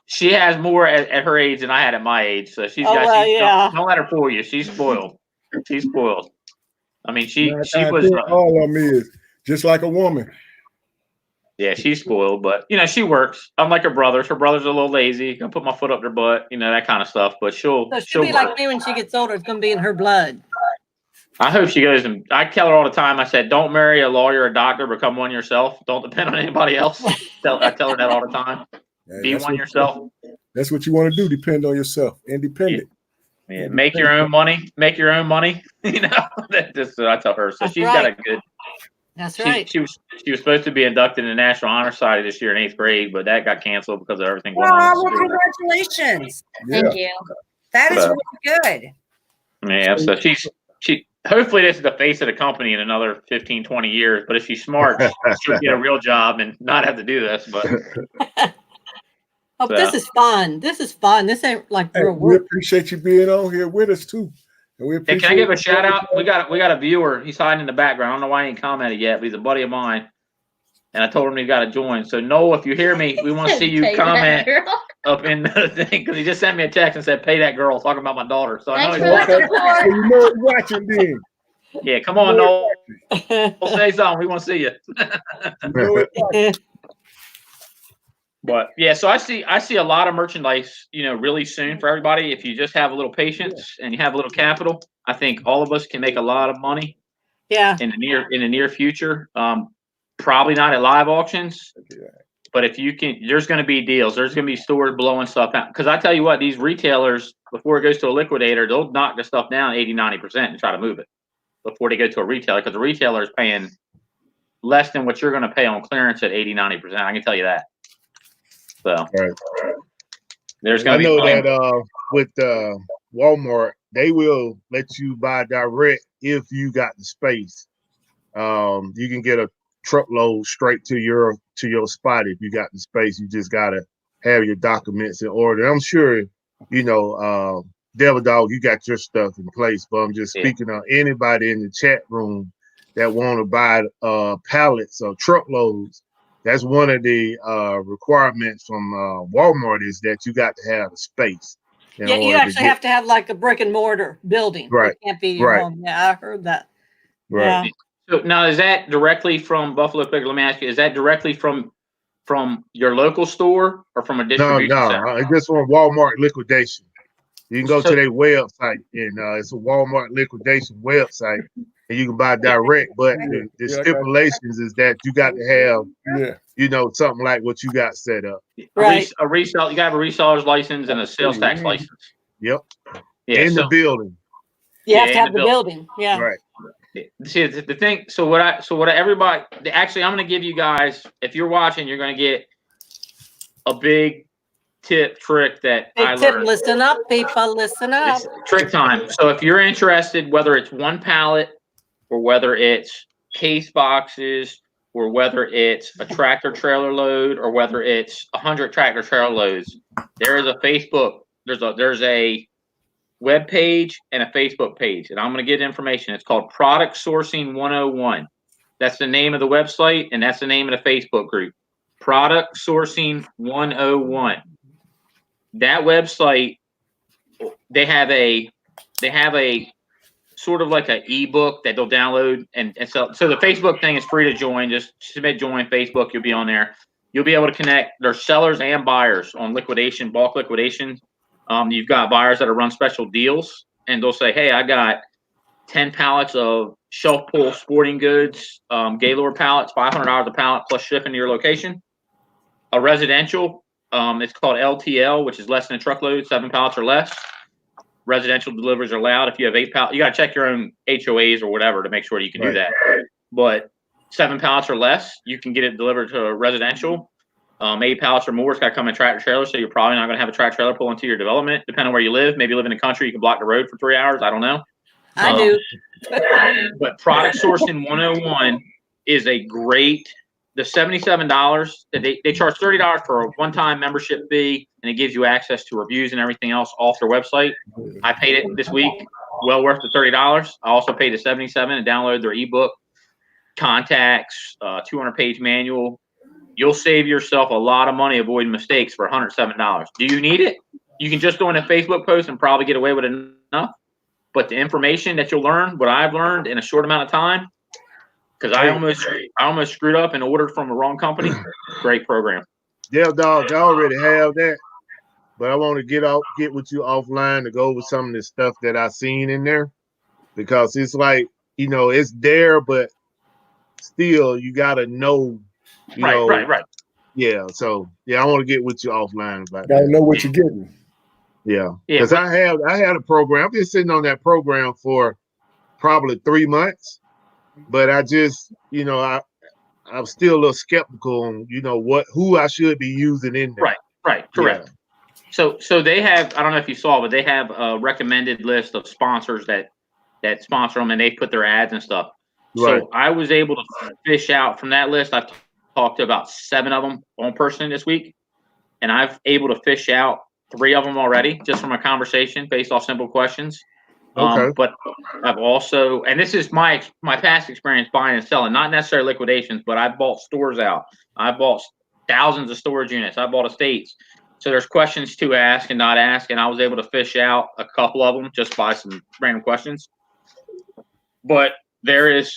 She has more at her age than I had at my age. So she's got don't let her fool you. She's spoiled. She's spoiled. I mean, she was all of me is just like a woman. Yeah, she's spoiled, but she works. Unlike her brothers. Her brothers are a little lazy. Gonna put my foot up their butt, that kind of stuff. But she'll be like me when she gets older. It's gonna be in her blood. I hope she goes, and I tell her all the time. I said, don't marry a lawyer or a doctor. Become one yourself. Don't depend on anybody else. I tell her that all the time. Yeah, be one yourself. That's what you want to do. Depend on yourself. Independent. Yeah. Make your own money. Make your own money. That's what I tell her. So she's got a good. That's right. She was supposed to be inducted in the National Honor Society this year in 8th grade, but that got canceled because of everything going on. Well, congratulations! Yeah. Thank you. That is really good. Yeah. So she. Hopefully, this is the face of the company in another 15, 20 years. But if she's smart, she'll get a real job and not have to do this. But this is fun. This is fun. This ain't like real work. We appreciate you being on here with us too. And we can I give a shout out? We got a viewer. He's hiding in the background. I don't know why he ain't commented yet, but he's a buddy of mine. And I told him he got to join. So Noah, if you hear me, we want to see you comment up in the thing because he just sent me a text and said, "Pay that girl," talking about my daughter. So I know he's watching. So you know he's watching then. Yeah, come on, Noah. We'll say something. We want to see you. But yeah, so I see a lot of merchandise, really soon for everybody. If you just have a little patience and you have a little capital, I think all of us can make a lot of money. Yeah. In the near future. Probably not at live auctions, but if you can, there's going to be deals. There's going to be stores blowing stuff out. Because I tell you what, these retailers, before it goes to a liquidator, they'll knock the stuff down 80, 90% and try to move it before they go to a retailer. Because the retailer is paying less than what you're going to pay on clearance at 80, 90%. I can tell you that. So there's going to be. I know that with Walmart, they will let you buy direct if you got the space. You can get a truckload straight to your spot if you got the space. You just gotta have your documents in order. I'm sure Devil Dog, you got your stuff in place, but I'm just speaking on anybody in the chat room that want to buy pallets or truckloads. That's one of the requirements from Walmart is that you got to have a space. Yeah, you actually have to have like a brick and mortar building. Right. It can't be your home. Yeah, I heard that. Right. Yeah. So now, is that directly from Buffalo Picker? Let me ask you: is that directly from your local store or from a distribution center? It's just on Walmart liquidation. You can go So- to their website, and it's a Walmart liquidation website, and you can buy direct. But the stipulations is that you got to have, something like what you got set up. Right. A resale. You got to have a reseller's license and a sales tax license. Yep. Yeah. In the building. You have to have the building. Yeah. Right. See, the thing. So everybody. Actually, I'm going to give you guys. If you're watching, you're going to get a big trick that I learned. Listen up, people. Listen up. It's trick time. So if you're interested, whether it's one pallet or whether it's case boxes or whether it's a tractor trailer load or whether it's 100 tractor trailer loads, there is a Facebook. There's a web page and a Facebook page, and I'm going to get information. It's called Product Sourcing 101. That's the name of the website, and that's the name of the Facebook group. Product Sourcing 101. That website, they have a sort of like an ebook that they'll download, and so the Facebook thing is free to join. Just submit join Facebook, you'll be on there. You'll be able to connect. There's sellers and buyers on liquidation, bulk liquidation. You've got buyers that run special deals, and they'll say, "Hey, I got 10 pallets of shelf pull sporting goods, Gaylord pallets, $500 a pallet plus shipping to your location." A residential, it's called LTL, which is less than a truckload, 7 pallets or less. Residential deliveries are allowed. If you have 8 pallets, you got to check your own HOAs or whatever to make sure you can do that. But 7 pallets or less, you can get it delivered to a residential. 8 pallets or more, it's got to come in tractor trailer, so you're probably not going to have a tractor trailer pull into your development, depending on where you live. Maybe you live in the country, you can block the road for 3 hours. I don't know. I do. But Product Sourcing 101 is a great. The $77 that they charge $30 for a one-time membership fee, and it gives you access to reviews and everything else off their website. I paid it this week, well worth the $30. I also paid the $77 and downloaded their ebook, contacts, 200-page manual. You'll save yourself a lot of money avoiding mistakes for $107. Do you need it? You can just go in a Facebook post and probably get away with enough. But the information that you'll learn, what I've learned in a short amount of time, because I almost screwed up and ordered from the wrong company. Great program. Yeah, dog, I already have that, but I want to get with you offline to go over some of the stuff that I seen in there, because it's like, it's there, but still you gotta know, Right. Yeah, so I want to get with you offline about that. Gotta know what you're getting. Yeah, because I had a program. I've been sitting on that program for probably 3 months. But I just, I'm still a little skeptical on, who I should be using in there. Right, correct. Yeah. So they have, I don't know if you saw, but they have a recommended list of sponsors that sponsor them, and they put their ads and stuff. Right. So I was able to fish out from that list. I've talked to about 7 of them on person this week, and I've able to fish out 3 of them already just from a conversation based off simple questions. Okay. But I've also, and this is my past experience buying and selling, not necessarily liquidations, but I bought stores out. I bought thousands of storage units. I bought estates. So there's questions to ask and not ask, and I was able to fish out a couple of them just by some random questions. But there is,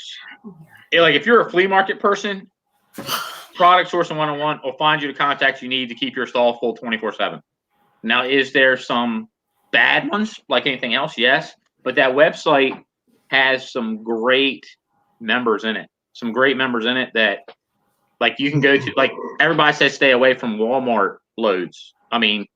like, if you're a flea market person, Product Sourcing 101 will find you the contacts you need to keep your stall full 24/7. Now, is there some bad ones like anything else? Yes. But that website has some great members in it. Some great members in it that, like, you can go to. Like, everybody says stay away from Walmart loads. I mean,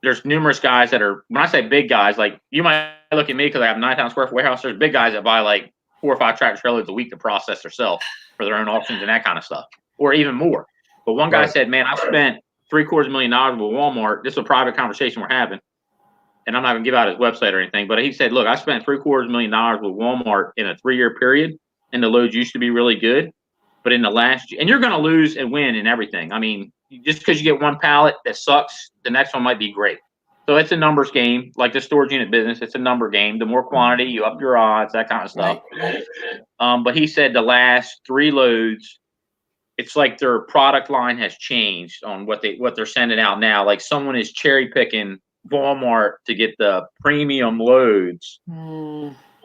there's numerous guys that are, when I say big guys, like, you might look at me because I have a 9,000 square foot warehouse. There's big guys that buy like 4 or 5 tractor trailers a week to process themselves for their own auctions and that kind of stuff, or even more. But one guy said, "Man, I spent $750,000 with Walmart." This is a private conversation we're having, and I'm not gonna give out his website or anything, but he said, "Look, I spent $750,000 with Walmart in a 3-year period, and the loads used to be really good, but in the last, and you're gonna lose and win in everything. I mean, just because you get one pallet that sucks, the next one might be great. So it's a numbers game, like the storage unit business. It's a number game. The more quantity, you up your odds, that kind of stuff. Right. But he said the last 3 loads, it's like their product line has changed on what they're sending out now. Like someone is cherry picking Walmart to get the premium loads.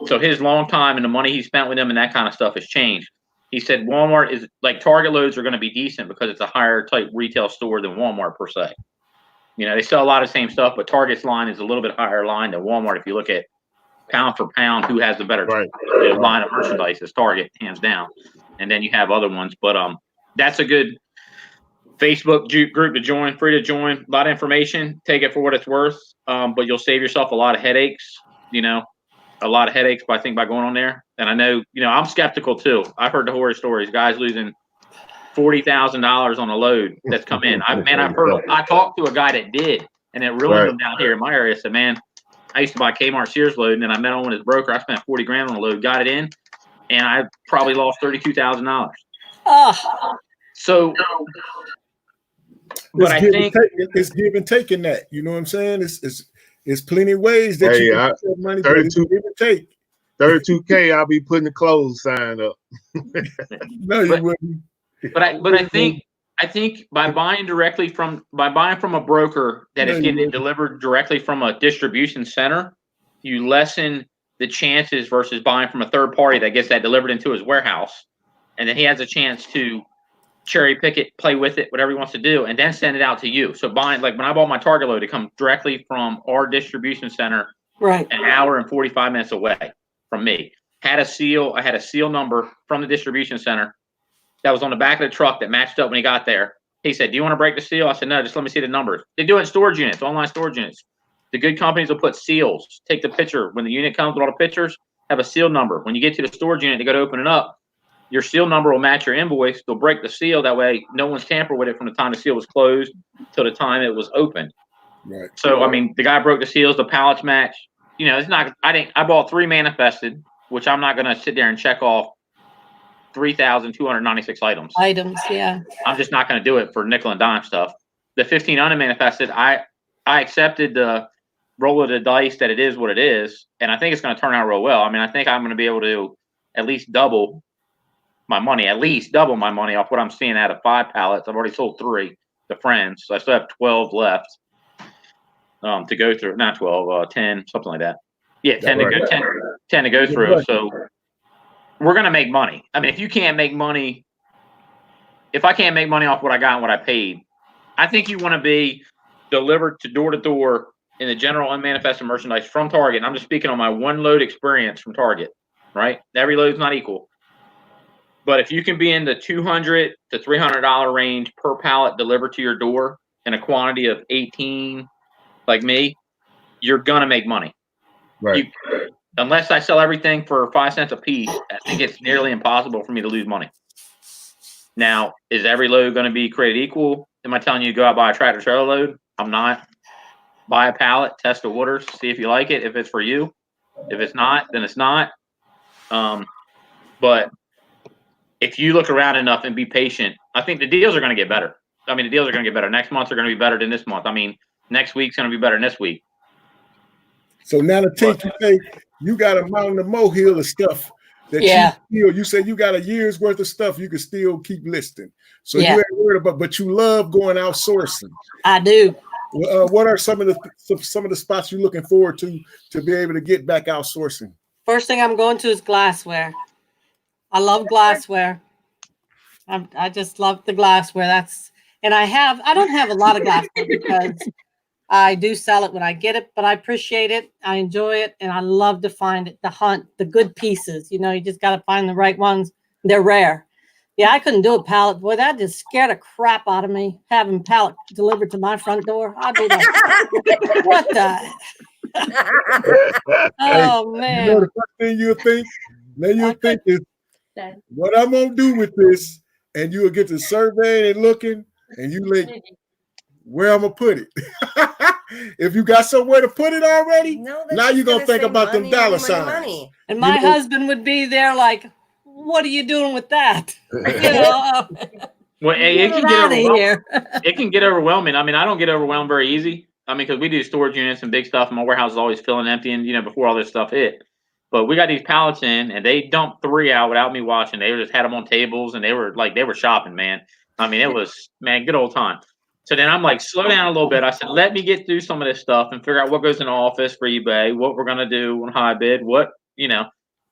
So his long time and the money he spent with them and that kind of stuff has changed. He said Walmart is like Target loads are going to be decent because it's a higher type retail store than Walmart per se. You know, they sell a lot of the same stuff, but Target's line is a little bit higher line than Walmart. If you look at pound for pound, who has the better line of merchandise is Target, hands down. And then you have other ones, but that's a good Facebook group to join, free to join. A lot of information, take it for what it's worth. But you'll save yourself a lot of headaches, you know, a lot of headaches by going on there. And I know, you know, I'm skeptical too. I've heard the horror stories, guys losing $40,000 on a load that's come in. I talked to a guy that did, and it ruined him down here in my area. Said, man, I used to buy Kmart Sears load, and then I met on with his broker. I spent $40,000 on a load, got it in, and I probably lost $32,000. Oh. So, but I think it's give and take in that. You know what I'm saying? It's plenty of ways that you can save money, but it's give and take. 32K, I'll be putting the clothes sign up. No, you wouldn't. But I think by buying from a broker that is getting it delivered directly from a distribution center, you lessen the chances versus buying from a third party that gets that delivered into his warehouse, and then he has a chance to cherry pick it, play with it, whatever he wants to do, and then send it out to you. So buying, like when I bought my Target load, it comes directly from our distribution center, right, an hour and 45 minutes away from me. I had a seal number from the distribution center that was on the back of the truck that matched up when he got there. He said, do you want to break the seal? I said, no, just let me see the numbers. They do it in storage units, online storage units. The good companies will put seals. Take the picture. When the unit comes with all the pictures, have a seal number. When you get to the storage unit, they go to open it up. Your seal number will match your invoice. They'll break the seal. That way, no one's tampered with it from the time the seal was closed till the time it was opened. Right. So, I mean, the guy broke the seals. The pallets match. You know, it's not. I bought 3 manifested, which I'm not going to sit there and check off 3,296 items. Yeah. I'm just not going to do it for nickel and dime stuff. The 15 unmanifested, I accepted the roll of the dice that it is what it is, and I think it's going to turn out real well. I mean, I think I'm going to be able to at least double my money off what I'm seeing out of 5 pallets. I've already sold 3 to friends, so I still have 12 left to go through. Not 12, 10, something like that. Yeah, 10 to go. 10 to go through. So we're going to make money. I mean, if I can't make money off what I got and what I paid, I think you want to be delivered to door in the general unmanifested merchandise from Target. And I'm just speaking on my one load experience from Target, right? Every load's not equal. But if you can be in the $200 to $300 range per pallet delivered to your door in a quantity of 18, like me, you're going to make money. Right. Unless I sell everything for 5 cents a piece, I think it's nearly impossible for me to lose money. Now, is every load going to be created equal? Am I telling you to go out and buy a tractor trailer load? I'm not. Buy a pallet, test the waters, see if you like it, if it's for you. If it's not, then it's not. But if you look around enough and be patient, I think the deals are going to get better. I mean, the deals are going to get better. Next month are going to be better than this month. I mean, next week's going to be better than this week. So now the take you say you got a mountain of molehill of stuff that you said you got a year's worth of stuff you can still keep listing. So you ain't worried about, but you love going outsourcing. I do. What are some of the spots you're looking forward to be able to get back outsourcing? First thing I'm going to is glassware. I love glassware. I just love the glassware. I don't have a lot of glassware because I do sell it when I get it, but I appreciate it. I enjoy it, and I love to find it, the good pieces. You know, you just got to find the right ones. They're rare. Yeah, I couldn't do a pallet. Boy, that just scared the crap out of me, having pallet delivered to my front door. I'd be like, what the? Oh, man. You know the first thing you'll think is, what I'm going to do with this, and you'll get to surveying and looking, and you like, where I'm going to put it. If you got somewhere to put it already, now you're going to think about them dollar signs. And my husband would be there like, what are you doing with that? You know, well, hey, it can get overwhelming. I mean, I don't get overwhelmed very easy. I mean, because we do storage units and big stuff, and my warehouse is always filling empty, and before all this stuff hit. But we got these pallets in, and they dumped 3 out without me watching. They just had them on tables, and they were shopping, man. I mean, it was, man, good old time. So then I'm like, slow down a little bit. I said, let me get through some of this stuff and figure out what goes in the office for eBay, what we're gonna do on high bid,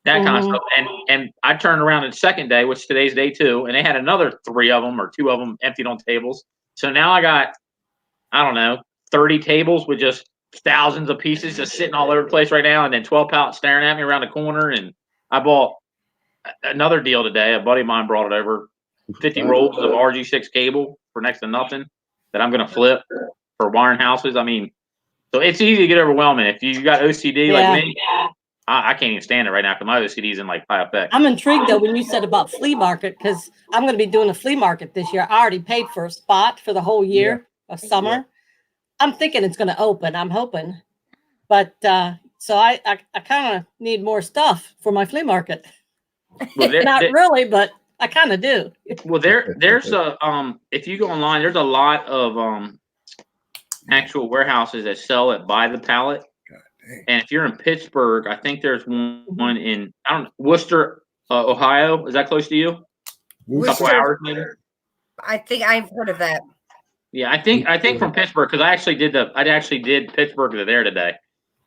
that kind of stuff. And I turned around the second day, which today's day 2, and they had another 3 of them or 2 of them emptied on tables. So now I got, I don't know, 30 tables with just thousands of pieces just sitting all over the place right now, and then 12 pallets staring at me around the corner. And I bought another deal today. A buddy of mine brought it over, 50 rolls of RG6 cable for next to nothing that I'm going to flip for wiring houses. I mean, so it's easy to get overwhelming. If you got OCD like me, I can't even stand it right now because my OCD is in like high effect. I'm intrigued though when you said about flea market, because I'm going to be doing a flea market this year. I already paid for a spot for the whole year of summer. Yeah. I'm thinking it's going to open. I'm hoping, but so I kind of need more stuff for my flea market. Well, not really, but I kind of do. Well, there's a if you go online, there's a lot of actual warehouses that sell it by the pallet. And if you're in Pittsburgh, I think there's one in Worcester, Ohio. Is that close to you? A couple hours, maybe. I think I've heard of that. Yeah, I think from Pittsburgh, because I actually did Pittsburgh to there today,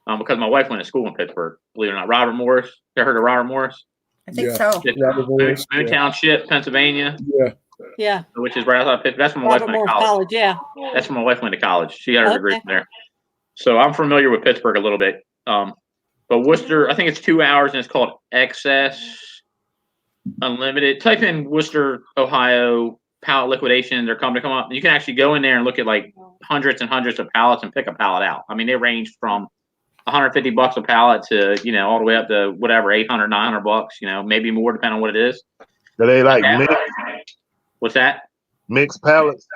because my wife went to school in Pittsburgh. Believe it or not, Robert Morris. You heard of Robert Morris? I think so. Moon Township, Pennsylvania. Yeah. Which is right outside Pittsburgh. That's when my wife went to college. Yeah. That's when my wife went to college. She got her degree from there. So I'm familiar with Pittsburgh a little bit. But Worcester, I think it's 2 hours, and it's called Excess Unlimited. Type in Worcester, Ohio pallet liquidation. They're coming to come up. You can actually go in there and look at like hundreds and hundreds of pallets and pick a pallet out. I mean, they range from $150 a pallet to, all the way up to whatever, $800, $900, maybe more depending on what it is. Do they like mixed? What's that? Mixed pallets?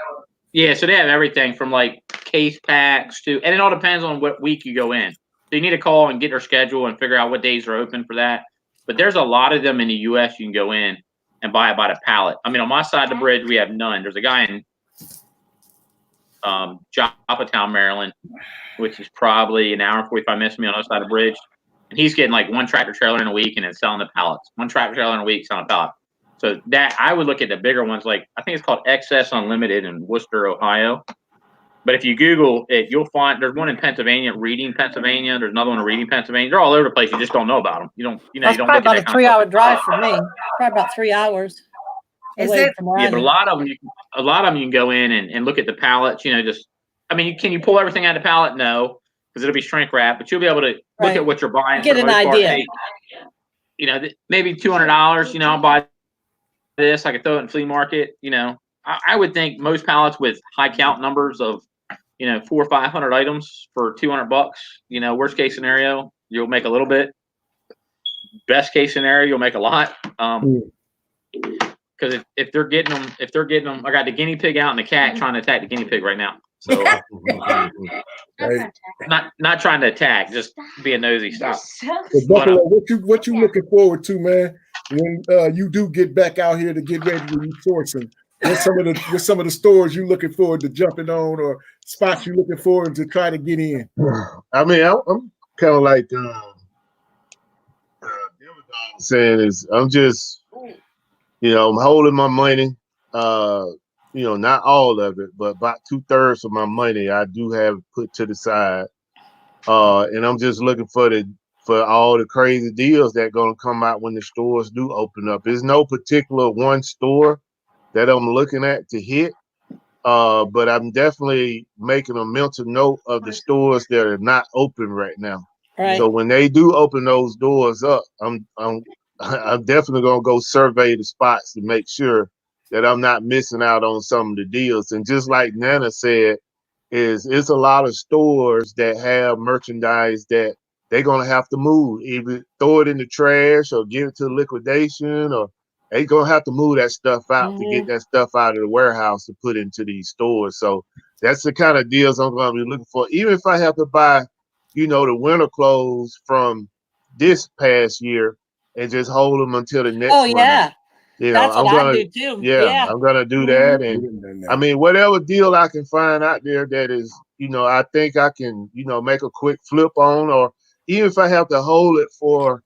Yeah, so they have everything from like case packs to, and it all depends on what week you go in. So you need to call and get their schedule and figure out what days are open for that. But there's a lot of them in the U.S. you can go in and buy it by the pallet. I mean, on my side of the bridge, we have none. There's a guy in Joppatown, Maryland, which is probably an hour and 45 minutes from me on the other side of the bridge. And he's getting like one tractor trailer in a week and then selling the pallets. One tractor trailer in a week selling a pallet. So that I would look at the bigger ones, like I think it's called Excess Unlimited in Worcester, Ohio. But if you Google it, you'll find there's one in Pennsylvania, Reading, Pennsylvania. There's another one in Reading, Pennsylvania. They're all over the place. You just don't know about them. You don't That's get probably about a 3-hour drive for me. Probably about 3 hours. Is it? Yeah, but a lot of them you can go in and look at the pallets. Can you pull everything out of the pallet? No, because it'll be shrink wrap. But you'll be able to look at what you're buying. Get an idea. Maybe $200. I'll buy this. I could throw it in flea market. I would think most pallets with high count numbers of 400 or 500 items for $200. Worst case scenario, you'll make a little bit. Best case scenario, you'll make a lot. Because if they're getting them, I got the guinea pig out and the cat trying to attack the guinea pig right now. So not trying to attack, just being nosy. Stop. Buffalo, what you looking forward to, man? When you do get back out here to get ready to resource them, what's some of the stores you looking forward to jumping on, or spots you looking forward to try to get in? I mean, I'm kind of like saying is I'm just I'm holding my money. Not all of it, but about 2/3 of my money I do have put to the side. And I'm just looking for all the crazy deals that gonna come out when the stores do open up. There's no particular one store that I'm looking at to hit. But I'm definitely making a mental note of the stores that are not open right now. Right. So when they do open those doors up, I'm definitely gonna go survey the spots to make sure that I'm not missing out on some of the deals. And just like Nana said, it's a lot of stores that have merchandise that they're gonna have to move, either throw it in the trash or give it to liquidation, or they're gonna have to move that stuff out to get that stuff out of the warehouse to put into these stores. So that's the kind of deals I'm gonna be looking for. Even if I have to buy, the winter clothes from this past year and just hold them until the next one. Oh, yeah. That's I'm what I gonna, do too. yeah, I'm gonna do that. And I mean, whatever deal I can find out there that is, I think I can, make a quick flip on, or even if I have to hold it for,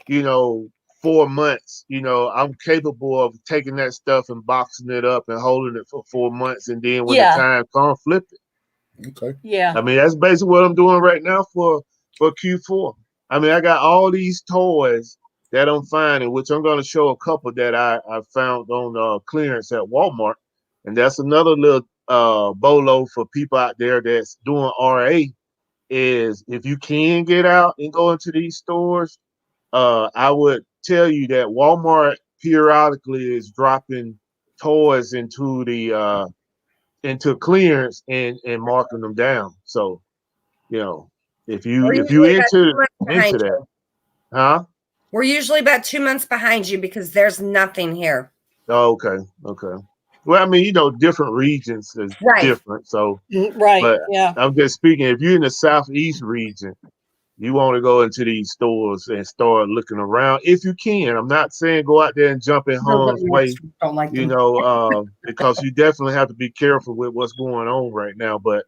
you know, 4 months, I'm capable of taking that stuff and boxing it up and holding it for 4 months, and then when the Yeah. time comes, flip it. Okay. Yeah. I mean, that's basically what I'm doing right now for Q4. I mean, I got all these toys that I'm finding, which I'm going to show a couple that I found on clearance at Walmart, and that's another little bolo for people out there that's doing RA. Is if you can get out and go into these stores, I would tell you that Walmart periodically is dropping toys into clearance and marking them down. So, if you We're if you usually about 2 months into behind that, you. huh? We're usually about 2 months behind you because there's nothing here. Oh, okay. Well, I mean, different regions is Right. different. So, Right. but Yeah. I'm just speaking. If you're in the southeast region, you want to go into these stores and start looking around if you can. I'm not saying go out there and jump in harm's way, Don't like them. because you definitely have to be careful with what's going on right now. But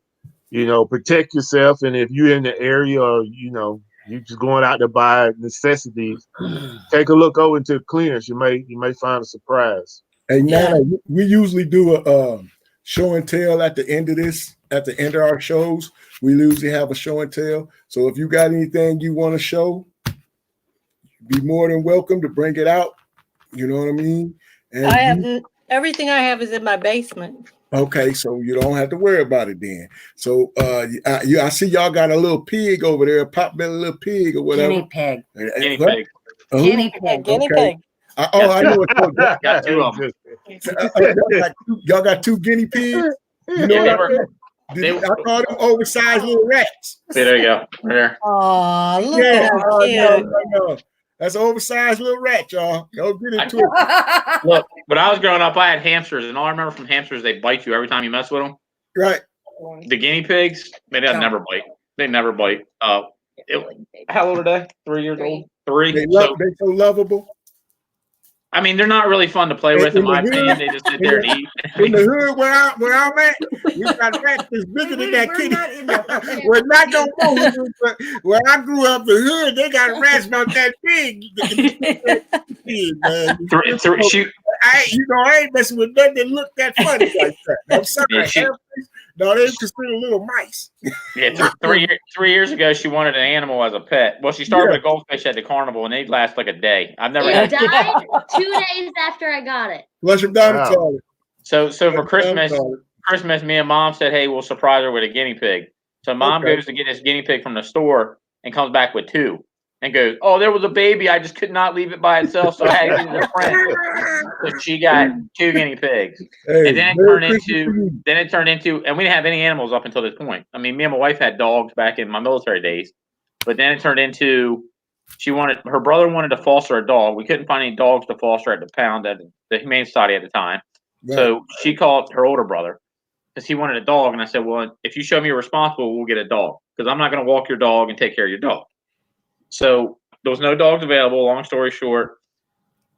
protect yourself, and if you're in the area, or you're just going out to buy necessities, take a look over into clearance. You may find a surprise. Hey, Yeah. Nana, we usually do a show and tell at the end of our shows. We usually have a show and tell. So if you got anything you want to show, be more than welcome to bring it out. You know what I mean? And everything I have is in my basement. okay, so you don't have to worry about it then. So I see y'all got a little pig over there, pop belly little pig or whatever. Guinea pig. Guinea pig. Guinea pig. Guinea Okay. pig. I know it's called. Got two of them. Y'all got two guinea pigs. You know Yeah, what I call them oversized little rats. There you go. Right there. Oh, look Yeah, at how cute. no. That's an oversized little rat, y'all. Don't get into it. Look, when I was growing up, I had hamsters, and all I remember from hamsters, they bite you every time you mess with them. Right. The guinea pigs, they never bite. They never bite. How old are they? 3 years old? 3. They're so lovable. I mean, they're not really fun to play with, in my opinion. They just sit there and eat. In the hood where I'm at, we got rats that's bigger than that kitty. We're not no more. But where I grew up, the hood, they got rats about that big. Man. I ain't messing with nothing that look that funny like that. I'm sorry. No, they consider little mice. Yeah, 3 years ago, she wanted an animal as a pet. Well, she started with a goldfish at the carnival, and they last like a day. I've never It had. died 2 days after I got it. Flush them down the toilet. So for Christmas, me and Mom said, "Hey, we'll surprise her with a guinea pig." So Mom goes to get this guinea pig from the store and comes back with 2. And goes, "Oh, there was a baby. I just could not leave it by itself, so I had to get it a friend." So she got 2 guinea pigs, and then it turned into, and we didn't have any animals up until this point. I mean, me and my wife had dogs back in my military days, but then it turned into, her brother wanted to foster a dog. We couldn't find any dogs to foster at the pound at the Humane Society at the time, so she called her older brother because he wanted a dog, and I said, "Well, if you show me you're responsible, we'll get a dog, because I'm not going to walk your dog and take care of your dog." So there was no dogs available. Long story short,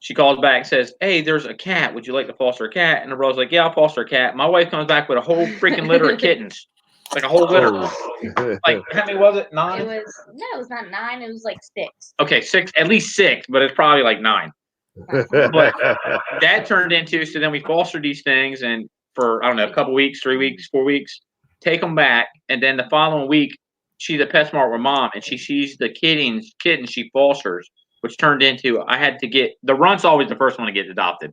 she calls back and says, "Hey, there's a cat. Would you like to foster a cat?" And the brother's like, "Yeah, I'll foster a cat." My wife comes back with a whole freaking litter of kittens. Like a whole litter. Like, how many was it? 9? It was not 9. It was like 6. Okay, 6, at least 6, but it's probably like 9. But that turned into, so then we fostered these things, and for, I don't know, a couple weeks, 3 weeks, 4 weeks, take them back. And then the following week, she's at PetSmart with Mom, and she sees the kittens she fosters, which turned into, I had to get, the runt's always the first one to get adopted.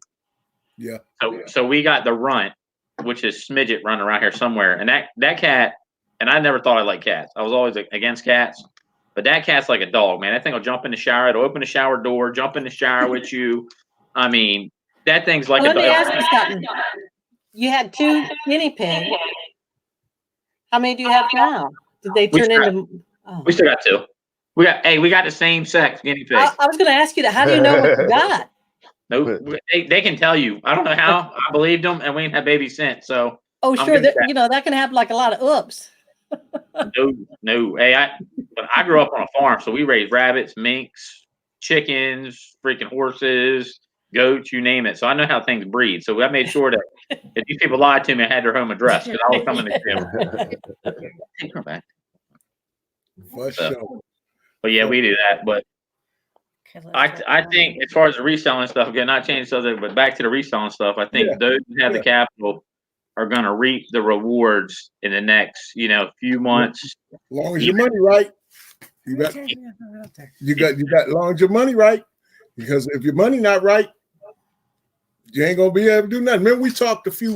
Yeah. So we got the runt, which is Smidget, running around here somewhere. And that cat, and I never thought I liked cats. I was always against cats. But that cat's like a dog, man. That thing will jump in the shower. It'll open the shower door, jump in the shower with you. I mean, that thing's like Let me ask you something. You had 2 guinea pigs. How many do you have now? Did they turn into? We still got 2. We got the same sex guinea pigs. I was going to ask you that. How do you know what you got? No, they can tell you. I don't know how. I believed them, and we ain't had babies since. So. Oh, sure. That can happen like a lot of oops. No. Hey, I grew up on a farm, so we raised rabbits, minks, chickens, freaking horses, goats, you name it. So I know how things breed. So I made sure that if these people lied to me, I had their home address because I was coming to them. Take her back. For sure. But yeah, we do that. But Okay, let's I try think as far as the reselling stuff, again, not changing subject, but back to the reselling stuff, I think Yeah. those who have the capital are going to reap the rewards in the next, few months. As long as your money right, you got as long as your money right. Because if your money not right, you ain't gonna be able to do nothing. Remember, we talked a few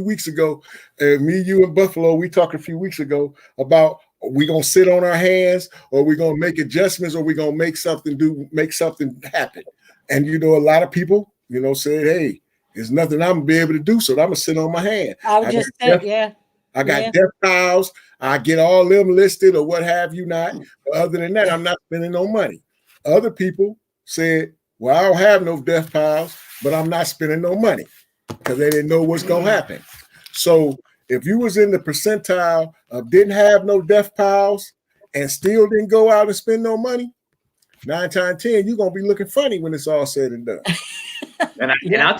weeks ago, me, you, and Buffalo. We talked a few weeks ago about we gonna sit on our hands, or we gonna make adjustments, or we gonna make something happen. And a lot of people, said, "Hey, there's nothing I'm gonna be able to do, so I'm gonna sit on my hand." I would just say, yeah. I got death piles. I get all them listed or what have you not. But other than that, I'm not spending no money. Other people said, "Well, I don't have no death piles, but I'm not spending no money," because they didn't know what's gonna happen. So if you was in the percentile of didn't have no death piles and still didn't go out and spend no money, 9 times 10, you're gonna be looking funny when it's all said and done. And I'll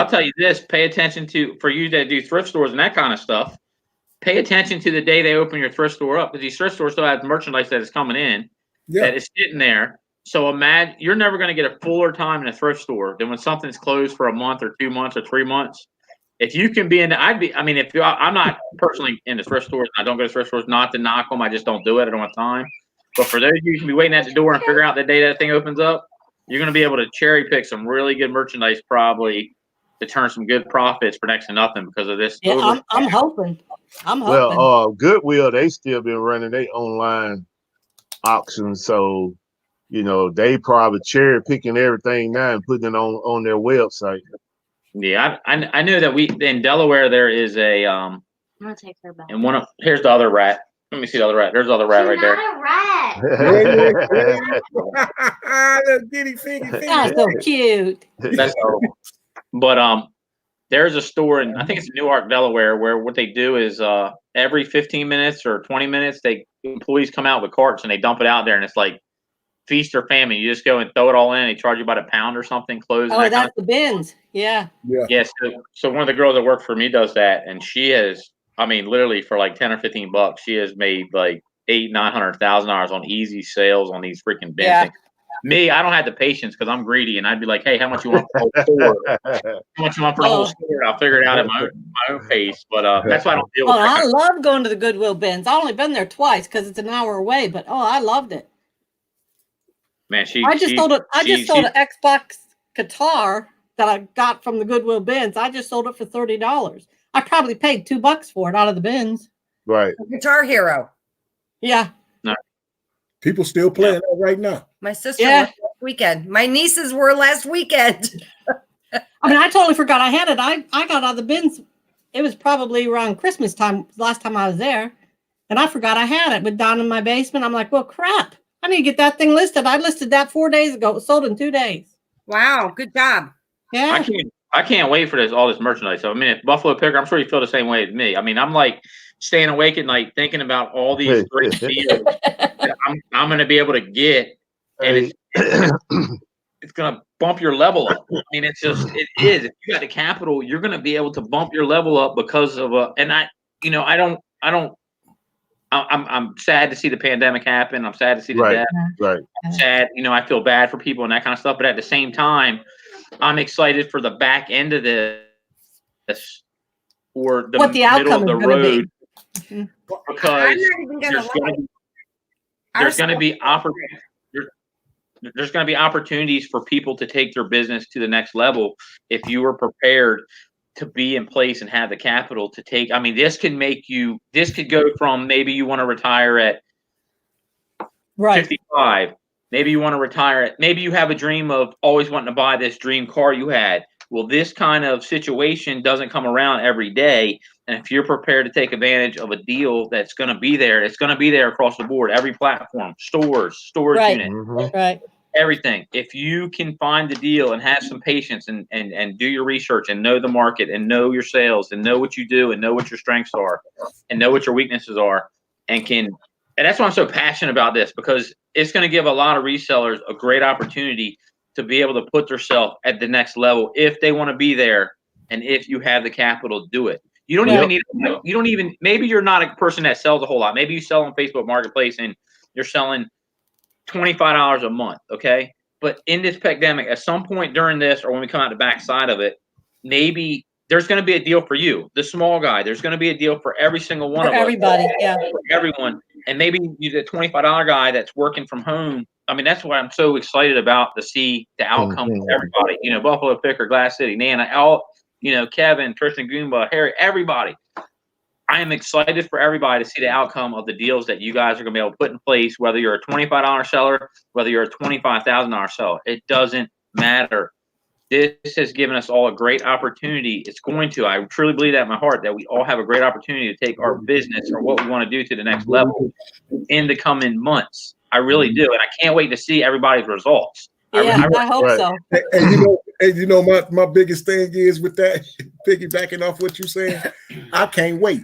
tell you this: pay attention to, for you that do thrift stores and that kind of stuff. Pay attention to the day they open your thrift store up, because these thrift stores still have merchandise that is coming in that is sitting there. So imagine you're never going to get a fuller time in a thrift store than when something's closed for a month or 2 months or 3 months. If you can be in, I'm not personally in the thrift stores. I don't go to thrift stores, not to knock them. I just don't do it. I don't have time. But for those of you who can be waiting at the door and figure out the day that thing opens up, you're going to be able to cherry pick some really good merchandise, probably to turn some good profits for next to nothing because of this. Yeah, I'm hoping. Well, Goodwill, they still been running their online auctions, so they probably cherry picking everything now and putting it on their website. Yeah, I know that in Delaware there is a I'm gonna take her back. and here's the other rat. Let me see the other rat. There's the other rat right there. Not a rat. Little guinea piggy. That's so cute. That's horrible. But there's a store in, I think it's Newark, Delaware, where what they do is every 15 minutes or 20 minutes, employees come out with carts and they dump it out there, and it's like feast or famine. You just go and throw it all in. They charge you about a pound or something. Clothes. Oh, that's the bins. Yeah. Yeah. So one of the girls that works for me does that, and she has, literally for like 10 or 15 bucks, she has made like $800,000-900,000 on easy sales on these freaking bins. Yeah. Me, I don't have the patience because I'm greedy, and I'd be like, "Hey, how much you want for the whole store? How much you want for the whole store?" I'll figure it out at my own pace. But that's why I don't deal with. I love going to the Goodwill bins. I've only been there twice because it's an hour away, but I loved it. Man, I just sold an Xbox guitar that I got from the Goodwill bins. I just sold it for $30. I probably paid $2 for it out of the bins. Right. Guitar Hero. Yeah. No. People still playing that right now. My sister went last weekend. My nieces were last weekend. I totally forgot I had it. I got out of the bins. It was probably around Christmas time, last time I was there. And I forgot I had it. But down in my basement, I'm like, well, crap. I need to get that thing listed. I listed that 4 days ago. It was sold in 2 days. Wow. Good job. Yeah. I can't wait for all this merchandise. So, if Buffalo Picker, I'm sure you feel the same way as me. I'm like staying awake at night thinking about all these great deals that I'm going to be able to get. And it's going to bump your level up. It is. If you got the capital, you're going to be able to bump your level up because of I'm sad to see the pandemic happen. I'm sad to see the death. Right. I'm sad. I feel bad for people and that kind of stuff. But at the same time, I'm excited for the back end of this, or the middle of the road, because there's going to be opportunities for people to take their business to the next level if you are prepared to be in place and have the capital to take. This could go from maybe you want to retire at 55. Maybe you want to retire maybe you have a dream of always wanting to buy this dream car you had. Well, this kind of situation doesn't come around every day. And if you're prepared to take advantage of a deal that's going to be there, it's going to be there across the board, every platform, storage unit, right, everything. If you can find the deal and have some patience and do your research and know the market and know your sales and know what you do and know what your strengths are and know what your weaknesses are, and that's why I'm so passionate about this, because it's going to give a lot of resellers a great opportunity to be able to put themselves at the next level if they want to be there, and if you have the capital to do it. You don't even need, you don't even, maybe you're not a person that sells a whole lot. Maybe you sell on Facebook Marketplace and you're selling $25 a month, okay? But in this pandemic, at some point during this, or when we come out the backside of it, maybe there's going to be a deal for you, the small guy. There's going to be a deal for every single one of us. Everybody, yeah. For everyone. And maybe you're the $25 guy that's working from home. I mean, that's what I'm so excited about, to see the outcome of everybody. You know, Buffalo Picker, Glass City, Nana, all, you know, Kevin, Tristan Goomba, Harry, everybody. I am excited for everybody to see the outcome of the deals that you guys are going to be able to put in place, whether you're a $25 seller, whether you're a $25,000 seller. It doesn't matter. This has given us all a great opportunity. It's going to, I truly believe that in my heart, that we all have a great opportunity to take our business or what we want to do to the next level in the coming months. I really do. And I can't wait to see everybody's results. I hope so. And you know, my biggest thing is with that, piggybacking off what you're saying, I can't wait.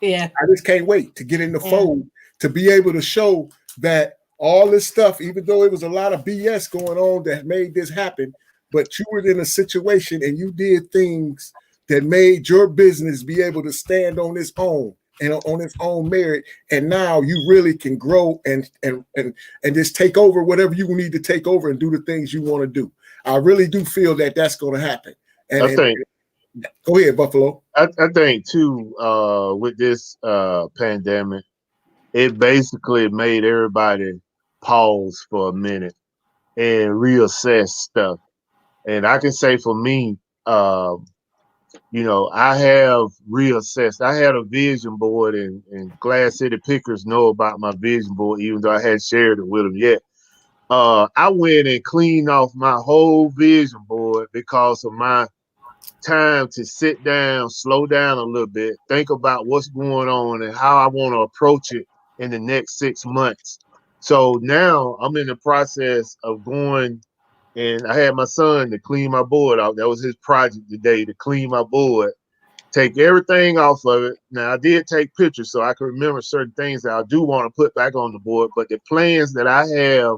Yeah. I just can't wait to get in the fold, to be able to show that all this stuff, even though it was a lot of BS going on that made this happen, but you were in a situation and you did things that made your business be able to stand on its own and on its own merit. And now you really can grow and just take over whatever you need to take over and do the things you want to do. I really do feel that that's going to happen. And I think, go ahead, Buffalo. I think too, with this pandemic, it basically made everybody pause for a minute and reassess stuff. And I can say for me, you know, I have reassessed. I had a vision board, and Glass City Pickers know about my vision board, even though I hadn't shared it with them yet. I went and cleaned off my whole vision board because of my time to sit down, slow down a little bit, think about what's going on and how I want to approach it in the next 6 months. So now I'm in the process of going, and I had my son to clean my board out. That was his project today, to clean my board, take everything off of it. Now, I did take pictures so I can remember certain things that I do want to put back on the board, but the plans that I have,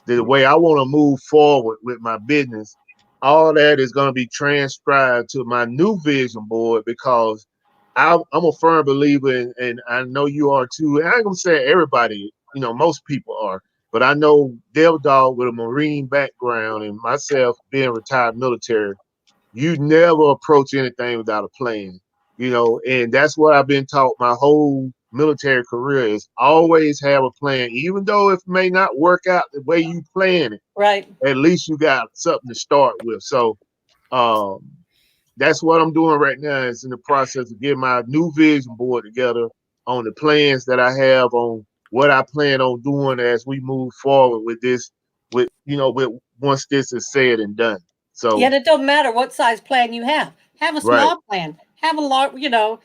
the way I want to move forward with my business, all that is going to be transcribed to my new vision board, because I'm a firm believer in, and I know you are too. And I ain't going to say everybody, you know, most people are, but I know Dev Dog with a Marine background and myself being retired military, you never approach anything without a plan, you know, and that's what I've been taught my whole military career, is always have a plan, even though it may not work out the way you plan it. Right. At least you got something to start with. So that's what I'm doing right now, is in the process of getting my new vision board together on the plans that I have on what I plan on doing as we move forward with this, with, you know, with once this is said and done. So it doesn't matter what size plan you have. Have a small plan. Have a large, you know,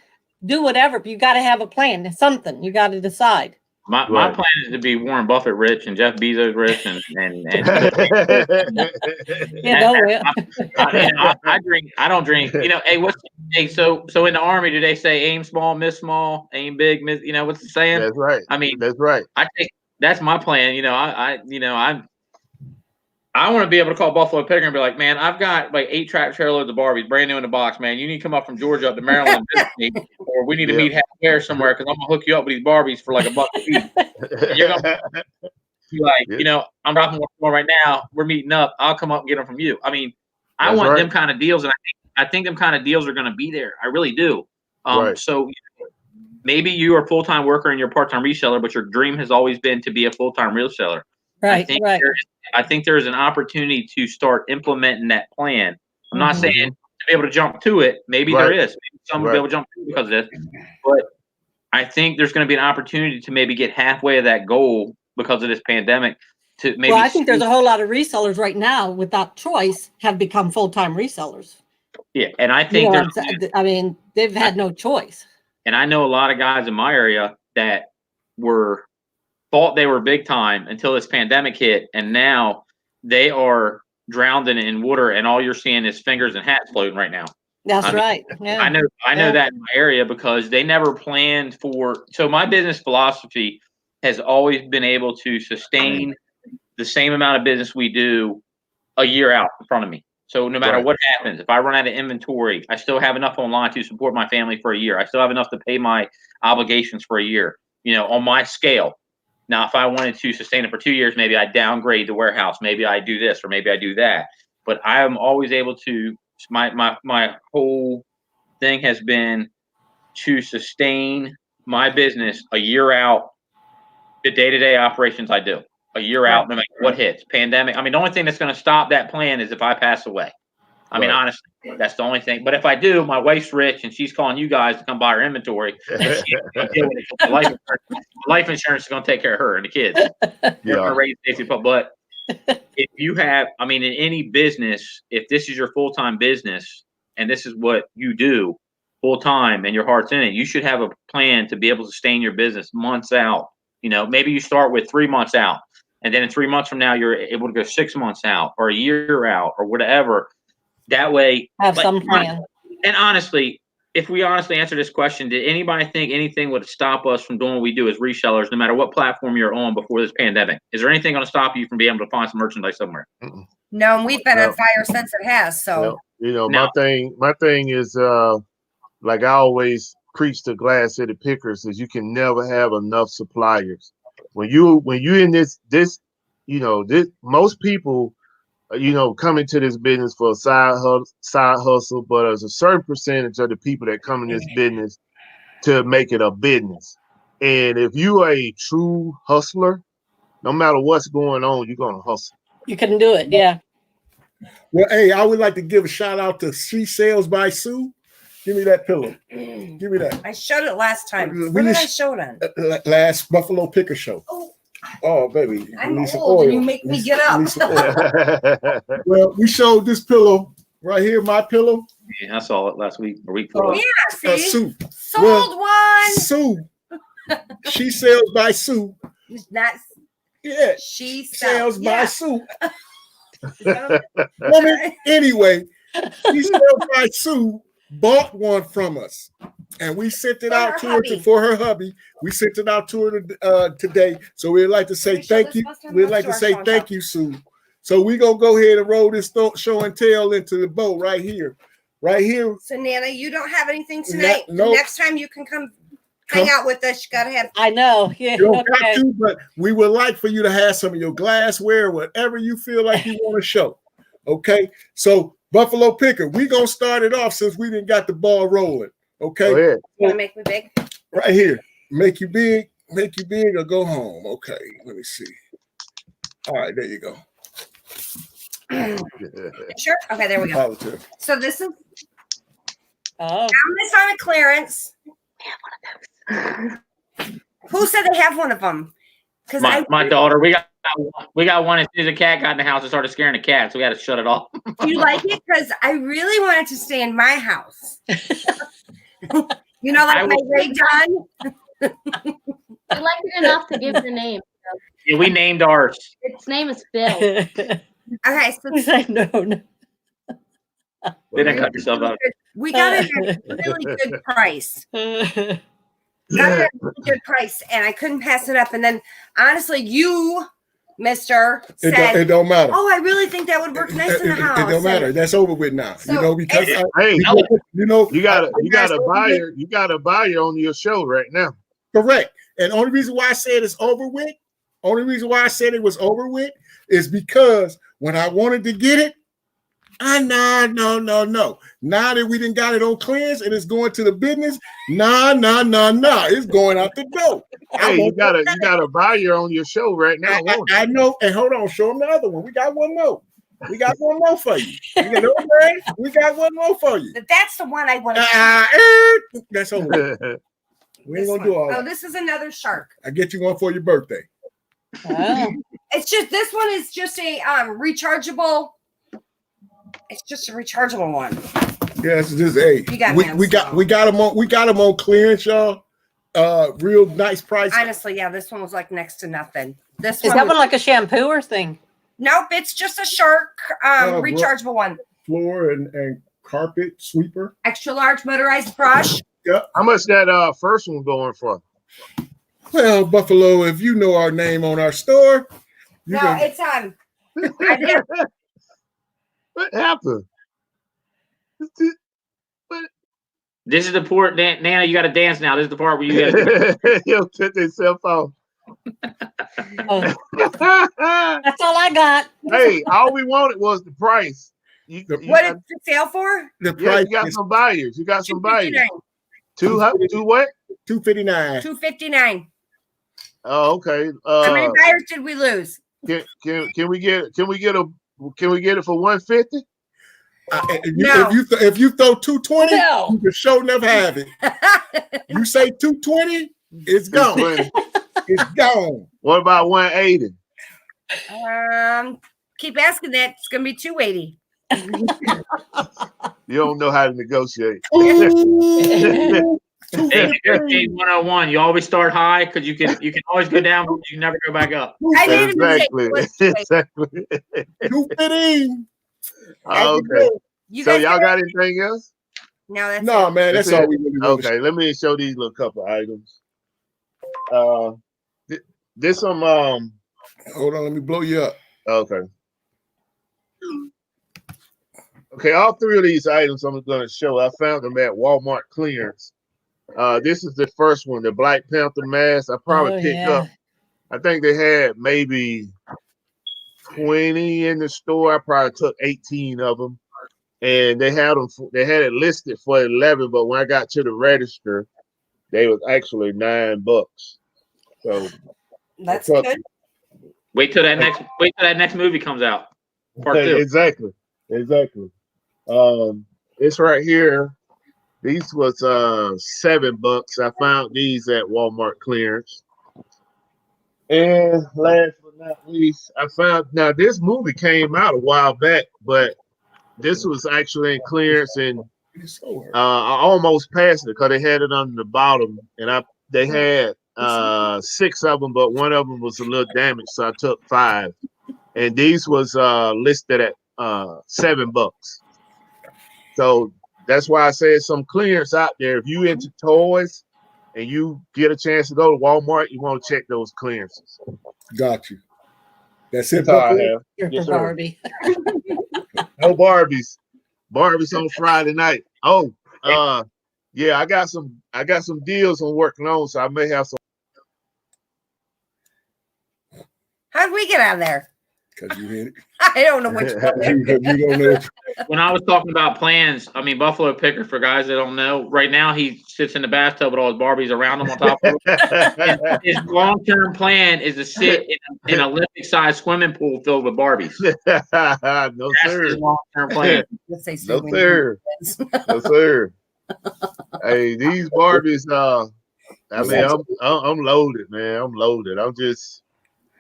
do whatever. But you got to have a plan. Something you got to decide. My plan is to be Warren Buffett rich and Jeff Bezos rich, and I drink. I don't drink. You know, so in the Army, do they say aim small, miss small, aim big, miss? You know what's the saying? That's right. I mean, that's right. I think that's my plan. You know, I want to be able to call Buffalo Picker and be like, man, I've got like 8 track trailers of Barbies, brand new in the box, man. You need to come up from Georgia up to Maryland and visit me, or we need to meet halfway somewhere, because I'm gonna hook you up with these Barbies for like $1 a piece. And you're gonna be like, you know, I'm dropping one right now. We're meeting up. I'll come up and get them from you. I mean, I want them kind of deals, and I think them kind of deals are going to be there. I really do. So maybe you are a full-time worker and you're a part-time reseller, but your dream has always been to be a full-time reseller. Right. I think there's an opportunity to start implementing that plan. I'm not saying to be able to jump to it. Maybe there is. Maybe some will be able to jump to it because of this. But I think there's going to be an opportunity to maybe get halfway of that goal because of this pandemic. To maybe. Well, I think there's a whole lot of resellers right now without choice have become full-time resellers. Yeah, and I think I mean, they've had no choice. And I know a lot of guys in my area that thought they were big time until this pandemic hit, and now they are drowning in water, and all you're seeing is fingers and hats floating right now. That's right. Yeah. I know that in my area, because they never planned for. So my business philosophy has always been able to sustain the same amount of business we do a year out in front of me. So no matter Right. what happens, if I run out of inventory, I still have enough online to support my family for a year. I still have enough to pay my obligations for a year, on my scale. Now, if I wanted to sustain it for 2 years, maybe I downgrade the warehouse. Maybe I do this or maybe I do that. But I am always able to, my whole thing has been to sustain my business a year out, the day-to-day operations I do. A year out, no matter what hits. Pandemic. I mean, the only thing that's going to stop that plan is if I pass away. I mean, honestly, that's the only thing. But if I do, my wife's rich and she's calling you guys to come buy her inventory. Life insurance is going to take care of her and the kids. They're going to raise safety. But if you have, I mean, in any business, if this is your full-time business and this is what you do full-time and your heart's in it, you should have a plan to be able to sustain your business months out. Maybe you start with 3 months out. And then in 3 months from now, you're able to go 6 months out or a year out or whatever. That way, have some plan. And honestly, if we honestly answer this question, did anybody think anything would stop us from doing what we do as resellers, no matter what platform you're on before this pandemic? Is there anything going to stop you from being able to find some merchandise somewhere? No, and we've been on fire since it has. So, my thing is, like I always preach to Glass City Pickers, is you can never have enough suppliers. When you in this, most people, come into this business for a side hustle, but there's a certain percentage of the people that come in this business to make it a business. And if you are a true hustler, no matter what's going on, you're gonna hustle. You can do it, yeah. Well, hey, I would like to give a shout out to She Sales by Sue. Give me that pillow. Give me that. I showed it last time. Where did I show it on? Last Buffalo Picker Show. Oh, baby. I'm old and you make me get up. Well, we showed this pillow right here, my pillow. Yeah, I saw it last week or week before. Yeah, see? Sue. Sold one. Sue. She Sells by Sue. That's Yeah. She Sells by Sue. Woman, anyway, She Sells by Sue bought one from us. And we sent it out to her for her hubby. We sent it out to her today. So we'd like to say thank you. We'd like to say thank you, Sue. So we're going to go ahead and roll this show and tell into the boat right here. Right here. So, Nana, you don't have anything tonight. No. Next time you can come hang out with us, you got to have. I know. Yeah. You don't got to, but we would like for you to have some of your glassware, whatever you feel like you want to show. Okay? So, Buffalo Picker, we're going to start it off since we didn't got the ball rolling. Okay. You want to make me big? Right here. Make you big or go home. Okay. Let me see. All right. There you go. Sure. Okay. There we go. So this is. Oh. Found this on a clearance. Who said they have one of them? Because my daughter. We got one as soon as the cat got in the house and started scaring the cat, so we had to shut it off. Do you like it? Because I really wanted to stay in my house. Like my Ray John. I liked it enough to give the name. Yeah, we named ours. Its name is Phil. Okay, so no. Didn't cut yourself out. We got it at a really good price. Got it at a really good price, and I couldn't pass it up. And then, honestly, you, Mister, said, it don't matter. Oh, I really think that would work nice in the house. It don't matter. That's over with now. So, because you got a buyer on your show right now. Correct. And only reason why I said it's over with, is because when I wanted to get it, no. Now that we didn't got it on clearance and it's going to the business, no. It's going out the door. Hey, you got a buyer on your show right now. I know. And hold on, show them the other one. We got one more. We got one more for you. We got one more for you. That's the one I want to. That's over. We ain't gonna do all that. Oh, this is another shark. I get you one for your birthday. Oh. It's just this one is just a rechargeable. It's just a rechargeable one. Yes, this is we got them on clearance, y'all. Real nice price. Honestly, yeah, this one was like next to nothing. Is that one like a shampoo or thing? Nope, it's just a shark rechargeable one. Floor and carpet sweeper. Extra large motorized brush. Yep. How much that first one going for? Well, Buffalo, if you know our name on our store, it's on. What happened? This is the part, Nana. You got to dance now. This is the part where you got to. He'll put himself off. Oh, that's all I got. Hey, all we wanted was the price. What is it sale for? The Yeah, price you got is some buyers. You got some buyers. $259. Two what? $259. $259. Oh, okay. How many buyers did we lose? Can we get it for 150? No. If you throw 220, No. you can show enough have it. You say 220, it's gone. 220. It's gone. What about 180? Keep asking that. It's gonna be 280. You don't know how to negotiate. Ooh. Hey, 101. You always start high because you can always go down, but you can never go back up. I made a mistake. Exactly. 215. Okay. So guys y'all got anything else? No, that's No, it. man, that's all we really want. Okay, let me show these little couple items. This some Hold on, let me blow you up. okay. Okay, all three of these items I'm going to show. I found them at Walmart clearance. This is the first one, the Black Panther mask. I probably picked up. I think they had maybe 20 in the store. I probably took 18 of them, and they had them. They had it listed for 11, but when I got to the register, they was actually $9. So That's good. Wait till that next movie comes out. Part 2. Exactly. It's right here. These was $7. I found these at Walmart clearance. And last but not least, I found now this movie came out a while back, but this was actually in clearance, and I almost passed it because they had it on the bottom, and they had 6 of them, but one of them was a little damaged, so I took 5. And these was listed at $7. So that's why I said some clearance out there. If you into toys and you get a chance to go to Walmart, you want to check those clearances. Got you. That's it. That's all I have. You're Yes, for sir. Barbie. No Barbies. Barbies on Friday night. Oh, yeah, I got some deals I'm working on, so I may have some. How'd we get out of there? Because you hit it. I don't know which one. You don't know. When I was talking about plans, I mean Buffalo Picker, for guys that don't know, right now he sits in the bathtub with all his Barbies around him on top of him. His long-term plan is to sit in an Olympic-sized swimming pool filled with Barbies. No, That's sir. his long-term plan. Let's say No, sir. No, sir. Hey, these Barbies, I mean, I'm loaded, man. I'm loaded.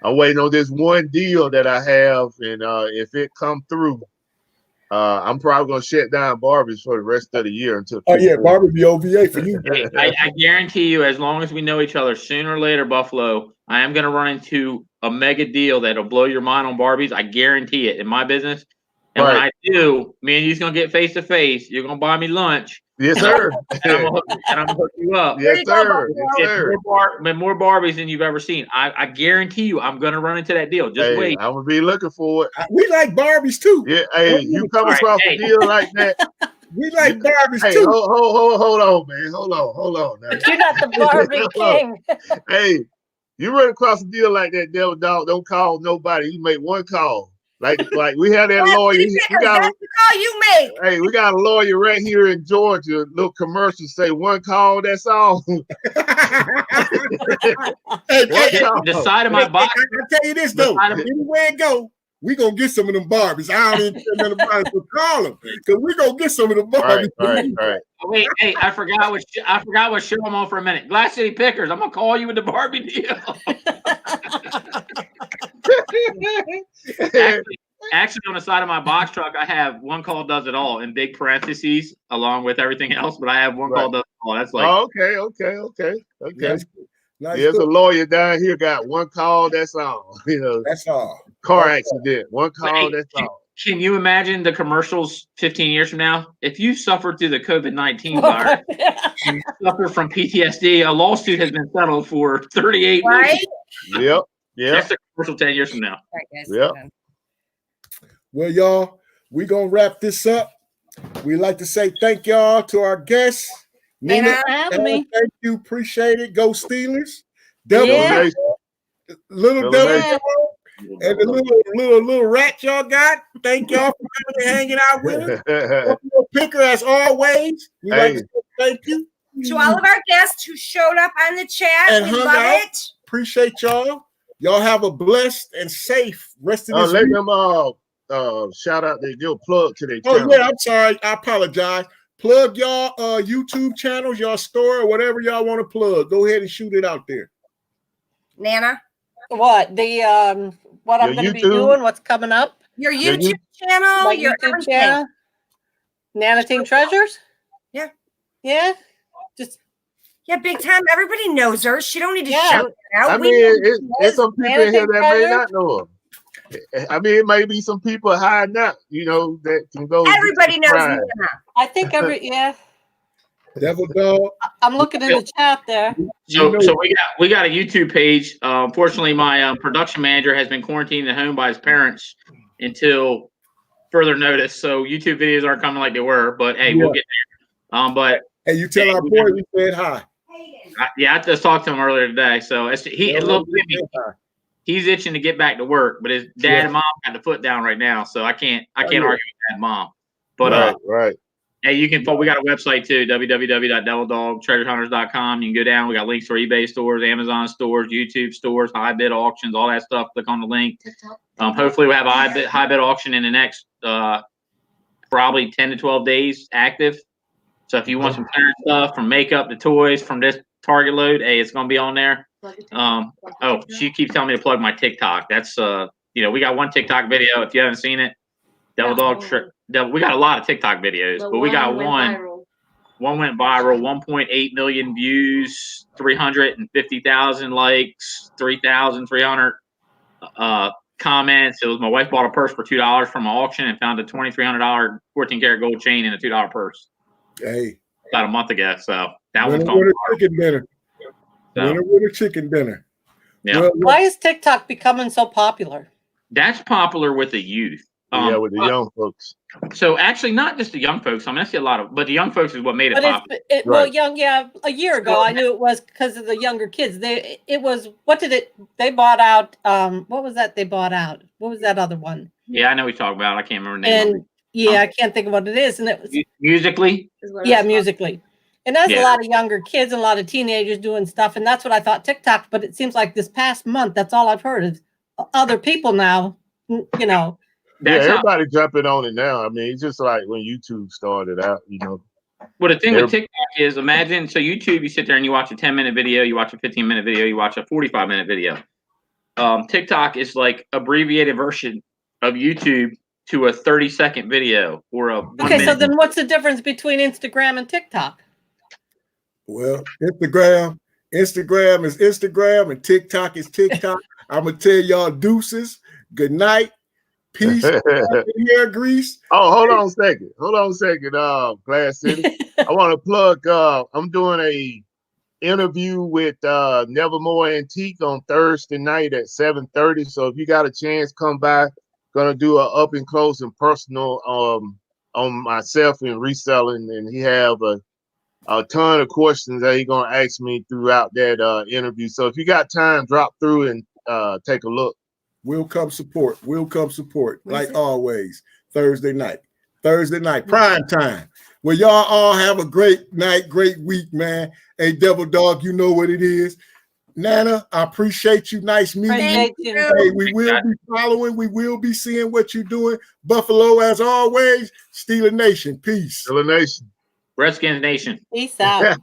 I'm waiting on this one deal that I have, and if it come through, I'm probably gonna shut down Barbies for the rest of the year until. Oh yeah, Barbie be OVA for you. I guarantee you, as long as we know each other, sooner or later, Buffalo, I am going to run into a mega deal that'll blow your mind on Barbies. I guarantee it in my business. And when I do, me and you's going to get face to face. You're going to buy me lunch. Yes, sir. And I'm gonna hook you up. Yes, sir. Yes, sir. More Barbies than you've ever seen. I guarantee you, I'm gonna run into that deal. Just wait. I'm gonna be looking for it. We like Barbies too. Yeah. Hey, you come across a deal like that? We like Barbies Hey, too. hold on, man. Hold on. Now. But you're not the Barbie king. Hey, you run across a deal like that, devil dog. Don't call nobody. You make one call. Like we had that lawyer. That's the call you make. Hey, we got a lawyer right here in Georgia. Little commercial say one call. That's all. Hey, The side of my box. I tell you this though. Anywhere it go, we gonna get some of them Barbies. I don't even tell nothing about it, so call them because we gonna get some of the Barbies. All right. Wait, hey, I forgot what show I'm on for a minute. Glass City Pickers. I'm gonna call you with the Barbie deal. Actually, on the side of my box truck, I have one call does it all in big parentheses along with everything else. But I have one call does it all. That's like okay. Nice. There's a lawyer down here got one call. That's all. That's all. Car accident. One call. That's all. Can you imagine the commercials 15 years from now? If you suffered through the COVID-19 virus, you suffer from PTSD, a lawsuit has been settled for 38 right? Yep. That's the commercial 10 years from now. Right, guys. Yep. Well, y'all, we're going to wrap this up. We'd like to say thank y'all to our guests. Nina, Nina, having me. thank you. Appreciate it. Go Steelers. Devil, Yeah. little Devil devil, Nation. and the little rat y'all got. Thank y'all for coming and hanging out with us. Buffalo Picker, as always. We like to say thank you. to all of our guests who showed up on the chat, And we hung love out. it. Appreciate y'all. Y'all have a blessed and safe rest of this Let week. them shout out, they give a plug to their Oh channel. yeah, I'm sorry. I apologize. Plug y'all YouTube channels, y'all store, or whatever y'all want to plug. Go ahead and shoot it out there. Nana, What the what I'm Your going to be YouTube? doing? What's coming up? your Your YouTube channel, My your YouTube everything. channel. Nana Ting Treasures. Yeah. Yeah. Just Yeah, big time. Everybody knows her. She don't need to Yeah. shout it out. I We mean, know who she there's is. some people in here that may Treasure? not know her. I mean, it may be some people hiding out, that can go. Everybody knows subscribe. Nana. I think yeah. Devil Dog. I'm looking in the chat there. So we got a YouTube page. Unfortunately, my production manager has been quarantined at home by his parents until further notice. So YouTube videos aren't coming like they were, but hey, we'll get there. But And you tell our boy we said hi. I just talked to him earlier today. So he's itching to get back to work, but his dad and mom got the foot down right now, so I can't argue with dad and mom. But right. hey, we got a website too, www.devildoggtreasurehunters.com. You can go down. We got links to our eBay stores, Amazon stores, YouTube stores, high bid auctions, all that stuff. Click on the link. Hopefully we'll have a high bid auction in the next probably 10 to 12 days active. So if you want some clearance stuff from makeup to toys from this target load, hey, it's gonna be on there. She keeps telling me to plug my TikTok. That's we got one TikTok video. If you haven't seen it, Devil Dog. We got a lot of TikTok videos, but we got one. One went viral, 1.8 million views, 350,000 likes, 3,300 comments. It was my wife bought a purse for $2 from an auction and found a $2,300 14-karat gold chain in a $2 purse. Hey, about a month ago. So that one's winner, going winner, chicken dinner. So, Winner, winner, chicken dinner. yeah. Well, Why is TikTok becoming so popular? That's popular with the youth. With the young folks. So actually, not just the young folks. I mean, I see a lot of, but the young folks is what made it popular. Well, a year ago, I knew it was because of the younger kids. They bought out. What was that they bought out? What was that other one? Yeah, I know what you're talking about. I can't remember the name. And I can't think of what it is. And it was Musically. Yeah, Musically. And that's a lot of younger kids and a lot of teenagers doing stuff. And that's what I thought TikTok. But it seems like this past month, that's all I've heard is other people now, everybody jumping on it now. I mean, it's just like when YouTube started out, Well, the thing with TikTok is, imagine, so YouTube, you sit there and you watch a 10-minute video, you watch a 15-minute video, you watch a 45-minute video. TikTok is like abbreviated version of YouTube to a 30-second video or a 1 minute. So then what's the difference between Instagram and TikTok? Well, Instagram is Instagram and TikTok is TikTok. I'm going to tell y'all deuces. Good night. Peace. Hair grease. Oh, hold on a second. Glass City. I want to plug. I'm doing a interview with Nevermore Antique on Thursday night at 7:30. So if you got a chance, come by. Gonna do a up and close and personal on myself and reselling, and he have a ton of questions that he's gonna ask me throughout that interview. So if you got time, drop through and take a look. We'll come support. Like always. Thursday night, prime time. Well, y'all all have a great night, great week, man. Hey, Devil Dog, you know what it is. Nana, I appreciate you. Nice meeting you. Hey, we will be following. We will be seeing what you're doing. Buffalo, as always. Steeler Nation. Peace. Steeler Nation. Redskins Nation. Peace out.